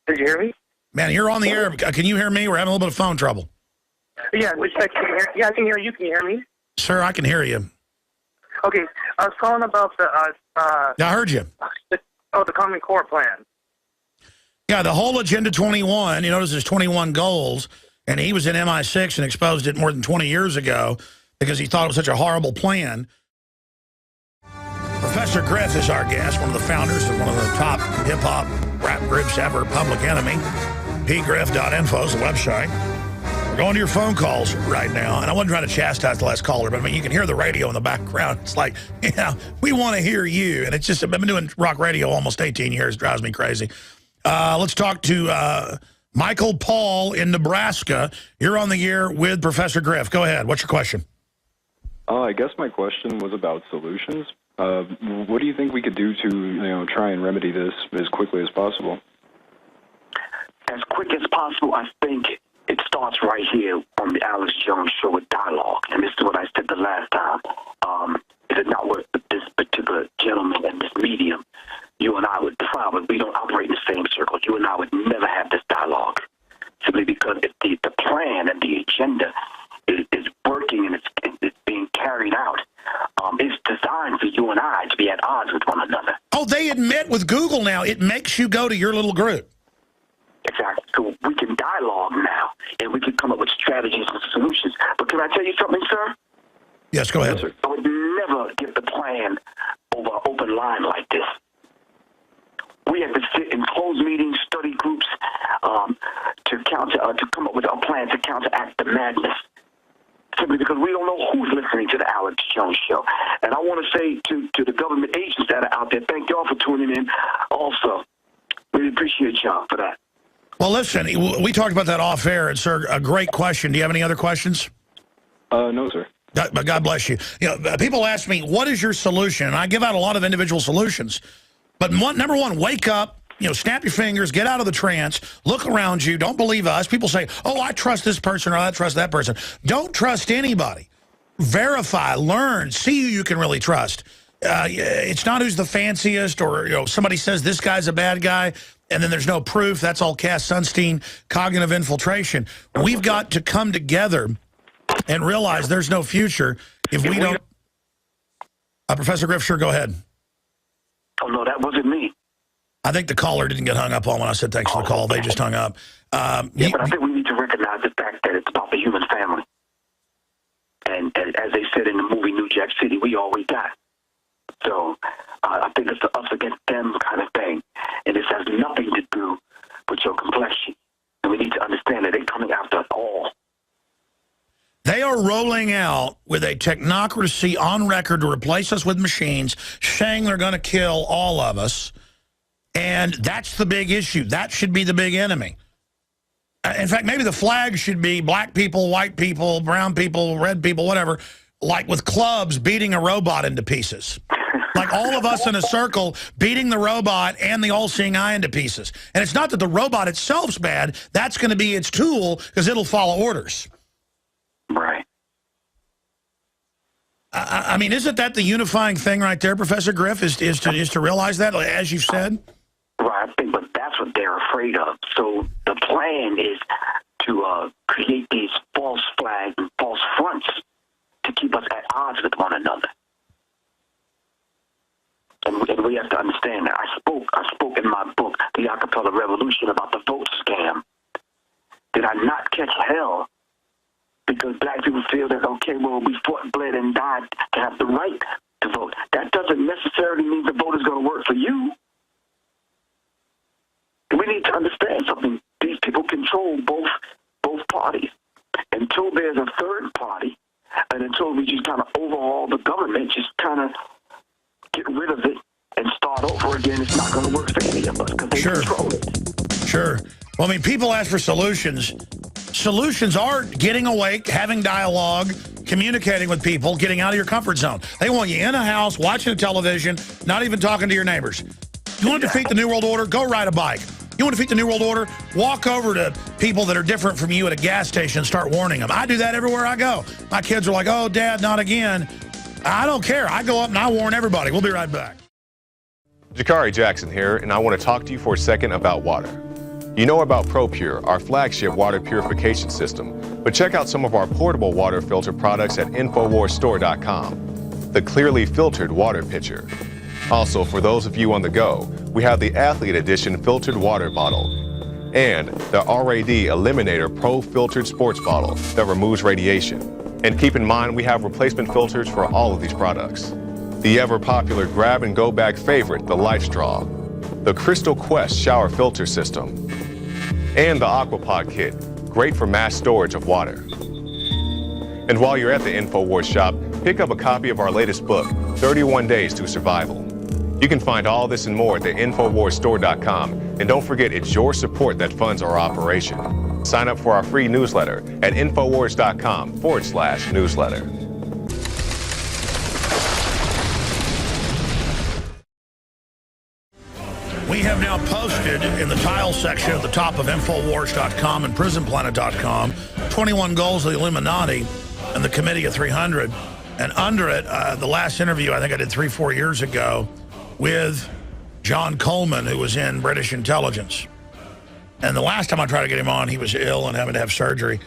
Did you hear me? Man, you're on the air. Can you hear me? We're having a little bit of phone trouble. Yeah, I can hear you. Can you hear me? Sir, I can hear you. Okay, I was calling about the... I heard you. The Common Core plan. Yeah, the whole Agenda 21, you notice there's 21 goals, and he was in MI6 and exposed it more than 20 years ago because he thought it was such a horrible plan. Professor Griff is our guest, one of the founders of one of the top hip-hop rap groups ever, Public Enemy. pgriff.info is the website. We're going to your phone calls right now, and I wasn't trying to chastise the last caller, but I mean, you can hear the radio in the background. It's like, yeah, we want to hear you, and it's just, I've been doing rock radio almost 18 years. It drives me crazy. Let's talk to Michael Paul in Nebraska. You're on the air with Professor Griff. Go ahead. What's your question? I guess my question was about solutions. What do you think we could do to, try and remedy this as quickly as possible? As quick as possible, I think it starts right here on the Alex Jones show with dialogue. And this is what I said the last time. If it not work with this particular gentleman and this medium, you and I would probably, we don't operate in the same circle. You and I would never have this dialogue. Simply because if the plan and the agenda is working and it's being carried out, it's designed for you and I to be at odds with one another. Oh, they admit with Google now, it makes you go to your little group. Exactly. So we can dialogue now, and we can come up with strategies and solutions. But can I tell you something, sir? Yes, go ahead. I would never get the plan over an open line like this. We have to sit in closed meetings, study groups, to come up with a plan to counteract the madness. Simply because we don't know who's listening to the Alex Jones show. And I want to say to the government agents that are out there, thank y'all for tuning in also. Really appreciate y'all for that. Well, listen, we talked about that off air. It's a great question. Do you have any other questions? No, sir. God bless you. People ask me, what is your solution? And I give out a lot of individual solutions. But number one, wake up, snap your fingers, get out of the trance, look around you, don't believe us. People say, oh, I trust this person or I trust that person. Don't trust anybody. Verify, learn, see who you can really trust. It's not who's the fanciest or somebody says this guy's a bad guy and then there's no proof. That's all Cass Sunstein, cognitive infiltration. We've got to come together and realize there's no future if we don't. Professor Griff, sure, go ahead. Oh, no, that wasn't me. I think the caller didn't get hung up on when I said thanks for the call. They just hung up. But I think we need to recognize the fact that it's about the human family. And as they said in the movie New Jack City, we always die. So I think it's the us against them kind of thing. And this has nothing to do with your complexion. And we need to understand that they're coming after us all. They are rolling out with a technocracy on record to replace us with machines, saying they're going to kill all of us. And that's the big issue. That should be the big enemy. In fact, maybe the flag should be black people, white people, brown people, red people, whatever, like with clubs beating a robot into pieces. Like all of us in a circle beating the robot and the all-seeing eye into pieces. And it's not that the robot itself's bad. That's going to be its tool because it'll follow orders. Right. I mean, isn't that the unifying thing right there, Professor Griff, is to realize that, as you've said? Right, I think, but that's what they're afraid of. So the plan is to create these false flags and false fronts to keep us at odds with one another. And we have to understand that. I spoke in my book, The Acapella Revolution, about the vote scam. Did I not catch hell? Because black people feel that, okay, well, we fought, bled, and died to have the right to vote. That doesn't necessarily mean the vote is going to work for you. We need to understand something. These people control both parties. Until there's a third party, and until we just kind of overhaul the government, just kind of get rid of it and start over again, it's not going to work for any of us because they control it. Sure. Well, I mean, people ask for solutions. Solutions are getting awake, having dialogue, communicating with people, getting out of your comfort zone. They want you in a house, watching a television, not even talking to your neighbors. You want to defeat the New World Order? Go ride a bike. You want to defeat the New World Order? Walk over to people that are different from you at a gas station and start warning them. I do that everywhere I go. My kids are like, oh, Dad, not again. I don't care. I go up and I warn everybody. We'll be right back. Jakari Jackson here, and I want to talk to you for a second about water. You know about ProPure, our flagship water purification system, but check out some of our portable water filter products at InfoWarsStore.com. The clearly filtered water pitcher. Also, for those of you on the go, we have the Athlete Edition filtered water bottle and the RAD Eliminator Pro filtered sports bottle that removes radiation. And keep in mind, we have replacement filters for all of these products. The ever-popular grab-and-go bag favorite, the Life Straw, the Crystal Quest shower filter system, and the Aquapod kit, great for mass storage of water. And while you're at the Infowars shop, pick up a copy of our latest book, 31 Days to Survival. You can find all this and more at the InfoWarsStore.com. And don't forget, it's your support that funds our operation. Sign up for our free newsletter at Infowars.com/newsletter. We have now posted in the tile section at the top of Infowars.com and PrisonPlanet.com 21 goals of the Illuminati and the Committee of 300. And under it, the last interview I think I did 3-4 years ago with John Coleman, who was in British intelligence. And the last time I tried to get him on, he was ill and having to have surgery.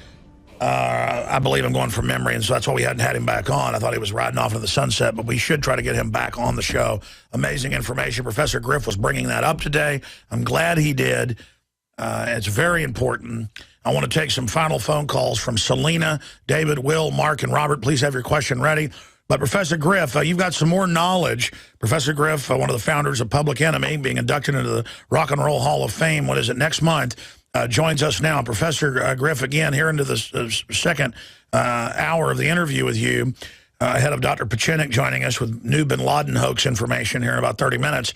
I believe I'm going from memory, and so that's why we hadn't had him back on. I thought he was riding off into the sunset, but we should try to get him back on the show. Amazing information. Professor Griff was bringing that up today. I'm glad he did. It's very important. I want to take some final phone calls from Selena, David, Will, Mark, and Robert. Please have your question ready. But Professor Griff, you've got some more knowledge. Professor Griff, one of the founders of Public Enemy, being inducted into the Rock and Roll Hall of Fame, what is it, next month, joins us now. Professor Griff, again, here into the second hour of the interview with you, ahead of Dr. Pachinik joining us with new bin Laden hoax information here in about 30 minutes.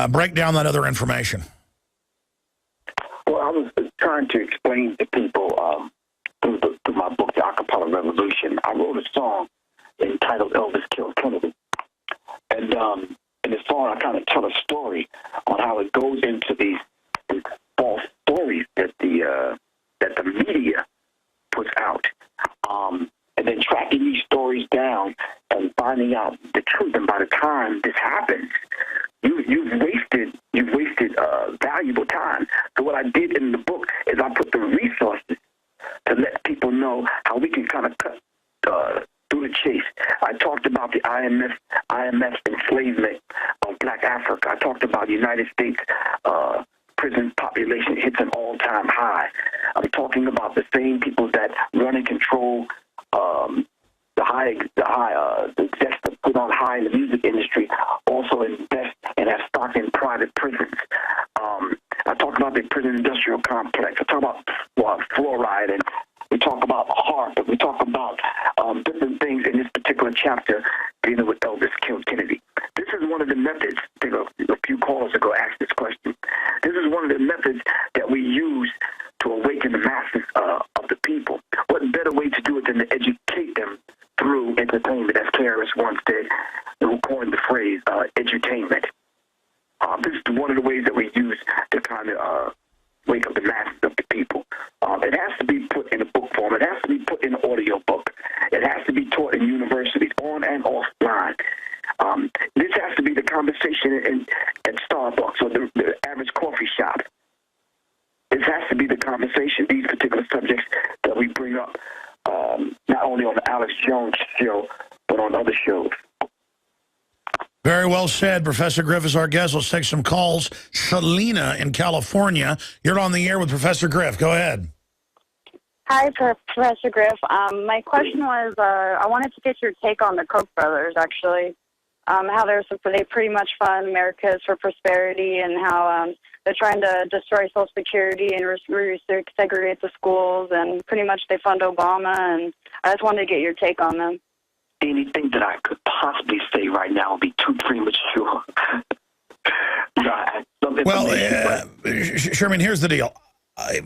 Break down that other information. Well, I was trying to explain to people through my book, The Acapella Revolution. I wrote a song entitled Elvis Killed Kennedy. And in the song, I kind of tell a story on how it goes into these false stories that the media puts out, and then tracking these stories down and finding out the truth. And by the time this happens, you've wasted valuable time. So what I did in the book is I put the resources to let people know how we can kind of cut through the chase. I talked about the IMF enslavement of Black Africa. I talked about the United States prison population hits an all-time high. I'm talking about the same people that run and control the execs that put on high in the music industry also invest and have stock in private prisons. I talk about the prison industrial complex. I talk about fluoride, and we talk about HARP, and we talk about different things in this particular chapter dealing with Elvis Killed Kennedy. This is one of the methods, I think a few callers ago asked this question. This is one of the methods that we use to awaken the masses of the people. What better way to do it than to educate them through entertainment, as KRS once did, who coined the phrase edutainment. This is one of the ways that we use to kind of wake up the masses of the people. It has to be put in a book form. It has to be put in an audio book. It has to be taught in universities, on and offline. This has to be the conversation at Starbucks or the average coffee shop. This has to be the conversation, these particular subjects that we bring up, not only on the Alex Jones show, but on other shows. Very well said. Professor Griff is our guest. Let's take some calls. Selena in California. You're on the air with Professor Griff. Go ahead. Hi, Professor Griff. My question was, I wanted to get your take on the Koch brothers, actually. How they pretty much fund America's for prosperity, and how they're trying to destroy Social Security and segregate the schools, and pretty much they fund Obama, and I just wanted to get your take on them. Anything that I could possibly say right now would be too premature. Sherman, here's the deal.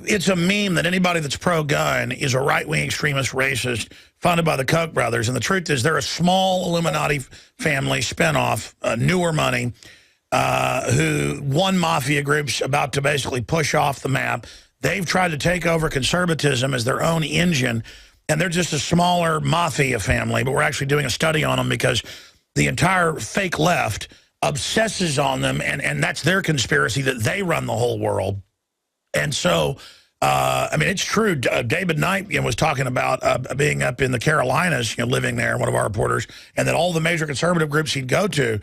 It's a meme that anybody that's pro-gun is a right-wing extremist racist funded by the Koch brothers. And the truth is they're a small Illuminati family spinoff, newer money, who one mafia group's about to basically push off the map. They've tried to take over conservatism as their own engine, and they're just a smaller mafia family. But we're actually doing a study on them because the entire fake left obsesses on them, and that's their conspiracy that they run the whole world. And so, I mean, it's true. David Knight was talking about being up in the Carolinas, living there, one of our reporters, and that all the major conservative groups he'd go to,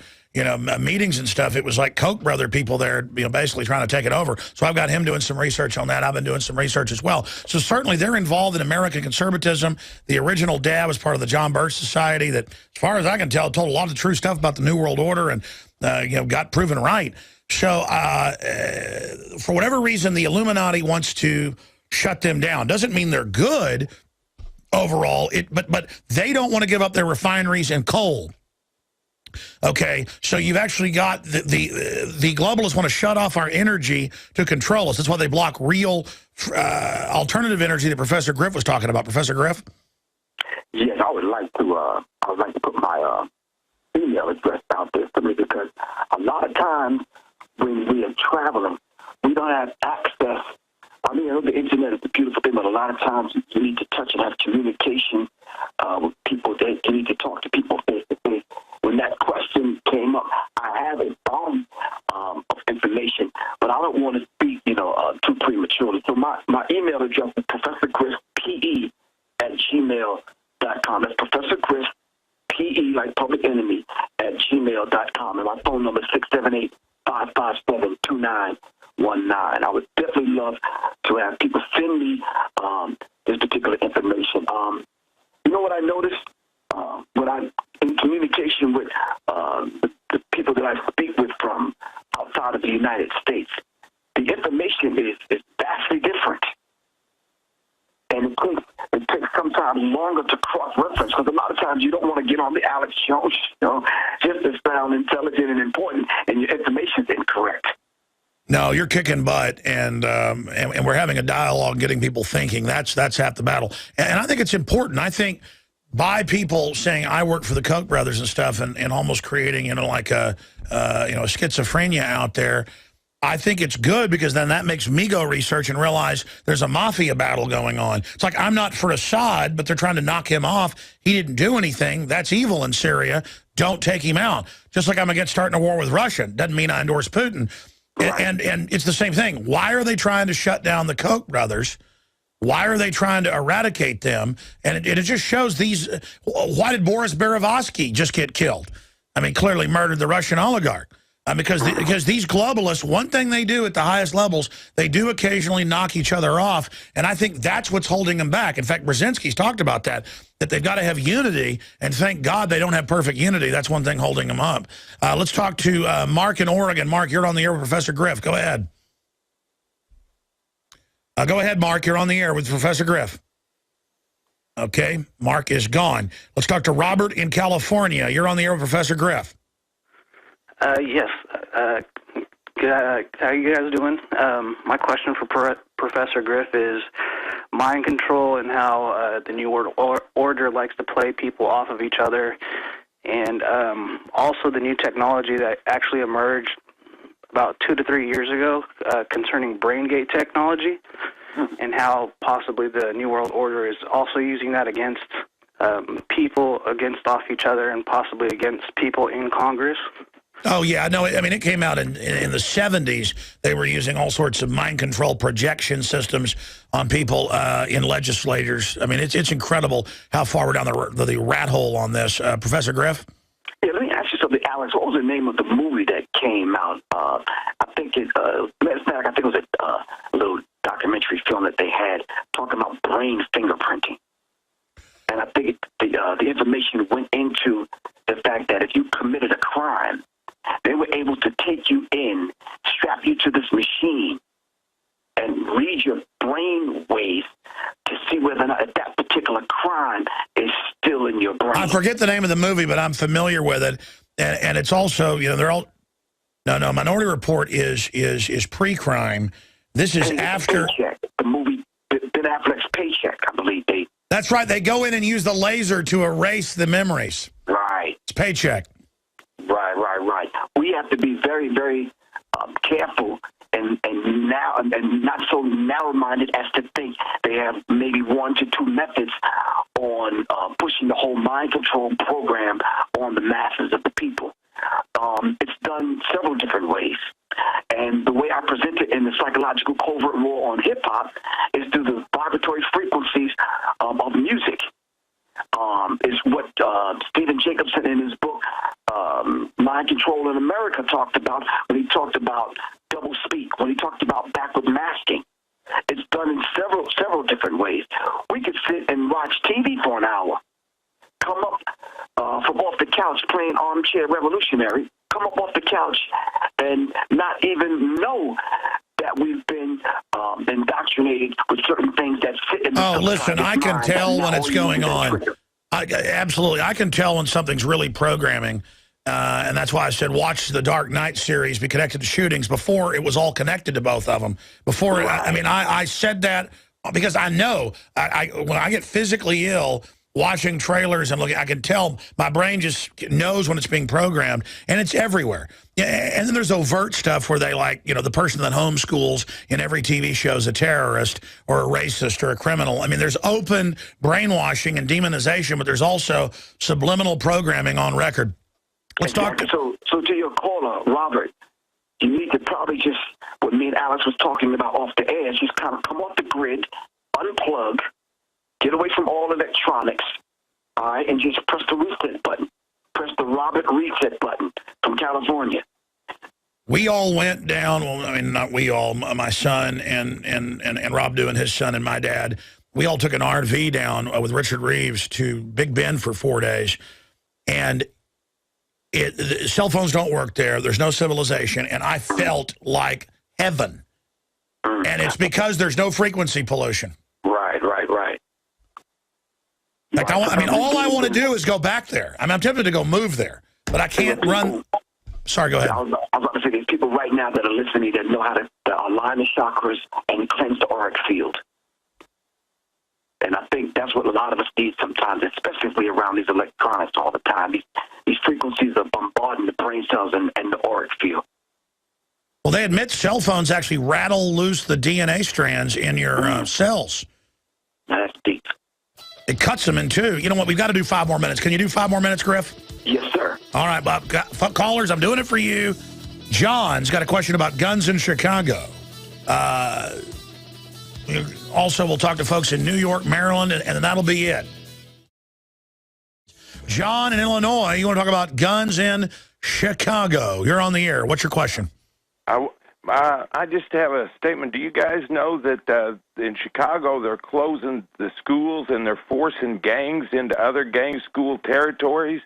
meetings and stuff, it was like Koch brother people there, basically trying to take it over. So I've got him doing some research on that. I've been doing some research as well. So certainly they're involved in American conservatism. The original dad was part of the John Birch Society that, as far as I can tell, told a lot of the true stuff about the New World Order and, got proven right. So for whatever reason, the Illuminati wants to shut them down. Doesn't mean they're good overall, but they don't want to give up their refineries and coal. Okay, so you've actually got the globalists want to shut off our energy to control us. That's why they block real alternative energy that Professor Griff was talking about. Professor Griff? Yes, I would like to put my email address out there for me, because a lot of times when we are traveling, we don't have access. I mean, the internet is a beautiful thing, but a lot of times you need to touch and have communication with people. You need to talk to people face to face. When that question came up, I have a bomb of information, but I don't want to speak, too prematurely. So my email address is professorgriffpe@gmail.com. That's Professor Griff, PE, like public enemy, @gmail.com. And my phone number is 678-557-2919. I would definitely love to have people send me this particular information. You know what I noticed? When I'm in communication with the people that I speak with from outside of the United States, the information is vastly different. And it takes sometimes longer to cross-reference, because a lot of times you don't want to get on the Alex Jones show just to sound intelligent and important, and your information's incorrect. No, you're kicking butt, and we're having a dialogue, getting people thinking. That's half the battle. And I think it's important. I think by people saying I work for the Koch brothers and stuff, and almost creating like a schizophrenia out there, I think it's good, because then that makes me go research and realize there's a mafia battle going on. It's like, I'm not for Assad, but they're trying to knock him off. He didn't do anything. That's evil in Syria. Don't take him out. Just like I'm against starting a war with Russia. Doesn't mean I endorse Putin. And it's the same thing. Why are they trying to shut down the Koch brothers? Why are they trying to eradicate them? And it just shows these. Why did Boris Berezovsky just get killed? I mean, clearly murdered the Russian oligarch. Because these globalists, one thing they do at the highest levels, they do occasionally knock each other off. And I think that's what's holding them back. In fact, Brzezinski's talked about that they've got to have unity. And thank God they don't have perfect unity. That's one thing holding them up. Let's talk to Mark in Oregon. Mark, you're on the air with Professor Griff. Go ahead. Go ahead, Mark. You're on the air with Professor Griff. Okay, Mark is gone. Let's talk to Robert in California. You're on the air with Professor Griff. Yes. How are you guys doing? My question for Professor Griff is mind control, and how the New World Order likes to play people off of each other, and also the new technology that actually emerged about 2 to 3 years ago concerning brain gate technology, and how possibly the New World Order is also using that against people, against off each other, and possibly against people in Congress. Oh, yeah. No, I mean, it came out in the 70s. They were using all sorts of mind control projection systems on people in legislators. I mean, it's incredible how far we're down the rat hole on this. Professor Griff? Yeah, let me ask you something, Alex. What was the name of the movie that came out? I think it was a little documentary film that they had talking about brain fingerprinting. And I think the information went into the fact that if you committed a crime, they were able to take you in, strap you to this machine, and read your brain waves to see whether or not that particular crime is still in your brain. I forget the name of the movie, but I'm familiar with it. And it's also, they're all... No, Minority Report is pre-crime. This is after... Paycheck, the movie, Ben Affleck's Paycheck, I believe. That's right. They go in and use the laser to erase the memories. Right. It's Paycheck. Right. We have to be very, very careful and not so narrow-minded as to think they have maybe 1 to 2 methods on pushing the whole mind control program on the masses of the people. It's done several different ways. And the way I present it in the psychological covert war on hip-hop is through the vibratory frequencies of music. Is what Stephen Jacobson in his book Mind Control in America talked about when he talked about double speak, when he talked about backward masking. It's done in several different ways. We could sit and watch TV for an hour, come up from off the couch playing Armchair Revolutionary, come up off the couch and not even know that we've been indoctrinated with certain things that fit in the Oh, listen, I can tell when it's going on. Absolutely. I can tell when something's really programming. And that's why I said watch the Dark Knight series be connected to shootings. Before, it was all connected to both of them. Before, I said that because I know when I get physically ill, watching trailers and looking, I can tell my brain just knows when it's being programmed, and it's everywhere. And then there's overt stuff where they the person that homeschools in every TV show is a terrorist or a racist or a criminal. I mean, there's open brainwashing and demonization, but there's also subliminal programming on record. Let's talk. So to your caller, Robert, you need to probably just, what me and Alex was talking about off the air, just kind of come off the grid, unplug, get away from all electronics, all right, and just press the reset button. Press the Robert reset button from California. We all went down, well, I mean, not we all, my son and Rob Dew and his son and my dad, we all took an RV down with Richard Reeves to Big Bend for 4 days. And cell phones don't work there. There's no civilization. And I felt like heaven. And it's because there's no frequency pollution. Right. Like all I want to do is go back there. I'm tempted to go move there, but I can't run. Sorry, go ahead. I was about to say, there's people right now that are listening that know how to align the chakras and cleanse the auric field. And I think that's what a lot of us need sometimes, especially if we're around these electronics all the time. These frequencies are bombarding the brain cells and the auric field. Well, they admit cell phones actually rattle loose the DNA strands in your cells. That's deep. It cuts them in two. You know what? We've got to do 5 more minutes. Can you do 5 more minutes, Griff? Yes, sir. All right, Bob. Callers, I'm doing it for you. John's got a question about guns in Chicago. Also, we'll talk to folks in New York, Maryland, and that'll be it. John in Illinois, you want to talk about guns in Chicago. You're on the air. What's your question? I just have a statement. Do you guys know that in Chicago they're closing the schools and they're forcing gangs into other gang school territories,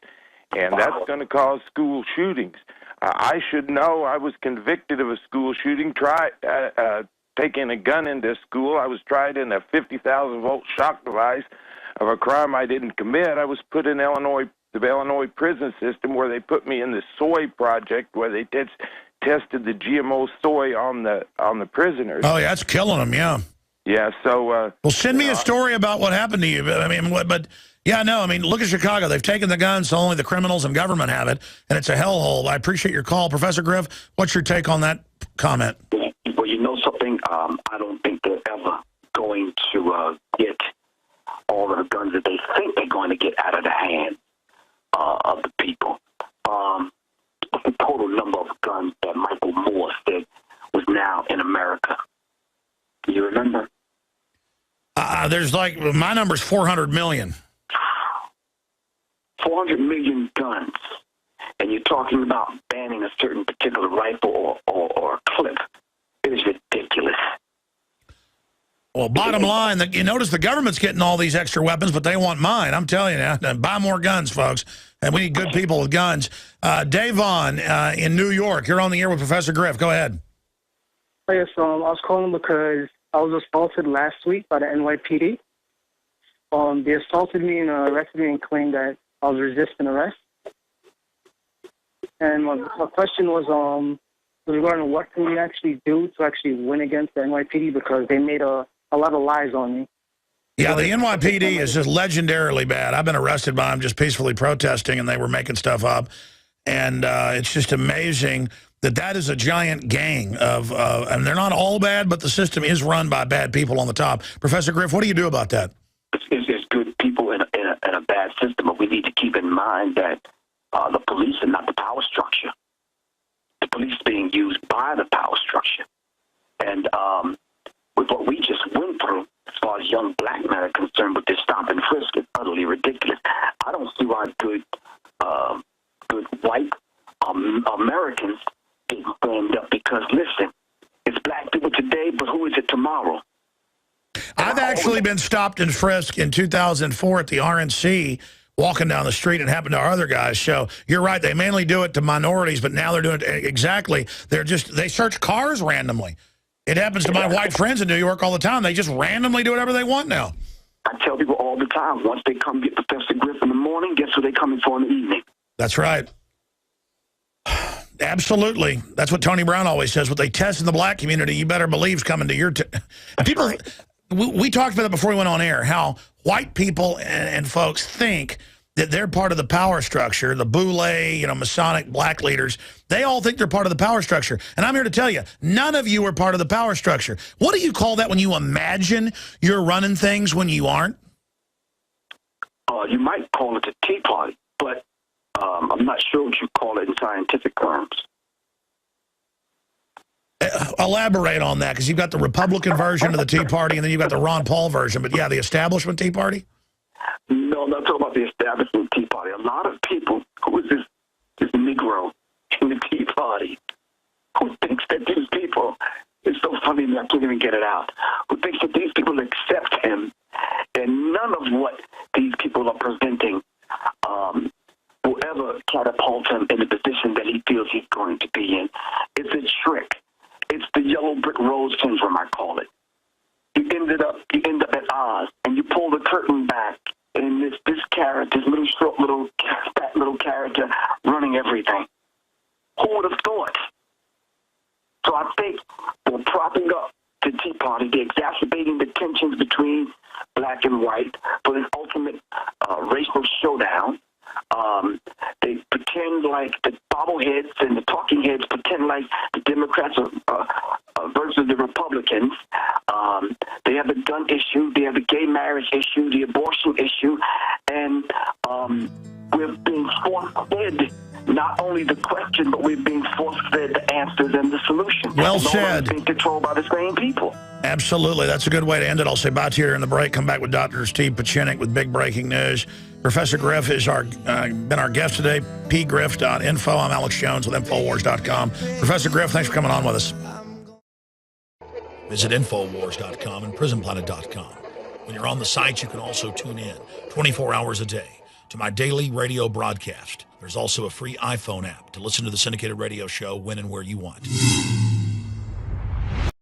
and that's going to cause school shootings? I should know. I was convicted of a school shooting, taking a gun into school. I was tried in a 50,000-volt shock device of a crime I didn't commit. I was put in the Illinois prison system where they put me in the soy project where they tested the GMO soy on the prisoners. Oh, yeah, that's killing them, yeah. Yeah, so... well, send me a story about what happened to you. Yeah, no, I mean, look at Chicago. They've taken the guns, so only the criminals and government have it, and it's a hellhole. I appreciate your call. Professor Griff, what's your take on that comment? Well, you know something? I don't think they're ever going to get all of the guns that they think they're going to get out of the hands of the people. The total number of guns that Michael Moore said was now in America. Do you remember? There's my number's 400 million. 400 million guns. And you're talking about banning a certain particular rifle or clip. It is ridiculous. Well, bottom line, you notice the government's getting all these extra weapons, but they want mine. I'm telling you now, buy more guns, folks. And we need good people with guns. Davon in New York, you're on the air with Professor Griff. Go ahead. Yes, I was calling because I was assaulted last week by the NYPD. They assaulted me and arrested me and claimed that I was resisting arrest. And my question was regarding what can we actually do to actually win against the NYPD, because they made a lot of lies on me. Yeah, the NYPD is just legendarily bad. I've been arrested by them just peacefully protesting, and they were making stuff up. And it's just amazing that is a giant gang of, and they're not all bad, but the system is run by bad people on the top. Professor Griff, what do you do about that? There's good people in a bad system, but we need to keep in mind that the police are not the power structure. The police being used by the power structure. And with what we just went through, as far as young black men are concerned with this stop and frisk, is utterly ridiculous. I don't see why good white Americans didn't stand up, because, listen, it's black people today, but who is it tomorrow? I've actually been stopped and frisked in 2004 at the RNC, walking down the street, and happened to our other guys. So you're right, they mainly do it to minorities, but now they're doing it exactly. They search cars randomly. It happens to my white friends in New York all the time. They just randomly do whatever they want now. I tell people all the time, once they come get Professor Griff in the morning, guess who they coming for in the evening? That's right. Absolutely. That's what Tony Brown always says. What they test in the black community, you better believe is coming to your... People, we talked about it before we went on air, how white people and folks think that they're part of the power structure, the Boule, Masonic black leaders. They all think they're part of the power structure. And I'm here to tell you, none of you are part of the power structure. What do you call that when you imagine you're running things when you aren't? You might call it a tea party, but I'm not sure what you call it in scientific terms. Elaborate on that, because you've got the Republican version of the Tea Party, and then you've got the Ron Paul version. But yeah, the establishment Tea Party? No, I'm not talking about the establishment Tea Party. A lot of people, who is this Negro in the Tea Party, who thinks that these people, it's so funny, I can't even get it out, who thinks that these people accept him, and none of what these people are presenting will ever catapult him in the position that he feels he's going to be in. It's a trick. It's the yellow brick road syndrome, I call it. You end up at Oz, and you pull the curtain back, and this character, this little short, fat little character running everything. Who would have thought? So I think they're propping up the Tea Party. They're exacerbating the tensions between black and white for this ultimate racial showdown. They pretend like the bobbleheads and the talking heads pretend like the Democrats are versus the Republicans. They have the gun issue, they have the gay marriage issue, the abortion issue, and we're being force-fed not only the question, but we're being force-fed the answers and the solutions. Well said. Being controlled by the same people. Absolutely. That's a good way to end it. I'll say bye to you here in the break. Come back with Dr. Steve Pachinik with big breaking news. Professor Griff is been our guest today. pgriff.info. I'm Alex Jones with Infowars.com. Professor Griff, thanks for coming on with us. Visit Infowars.com and PrisonPlanet.com. When you're on the site, you can also tune in 24 hours a day to my daily radio broadcast. There's also a free iPhone app to listen to the syndicated radio show when and where you want.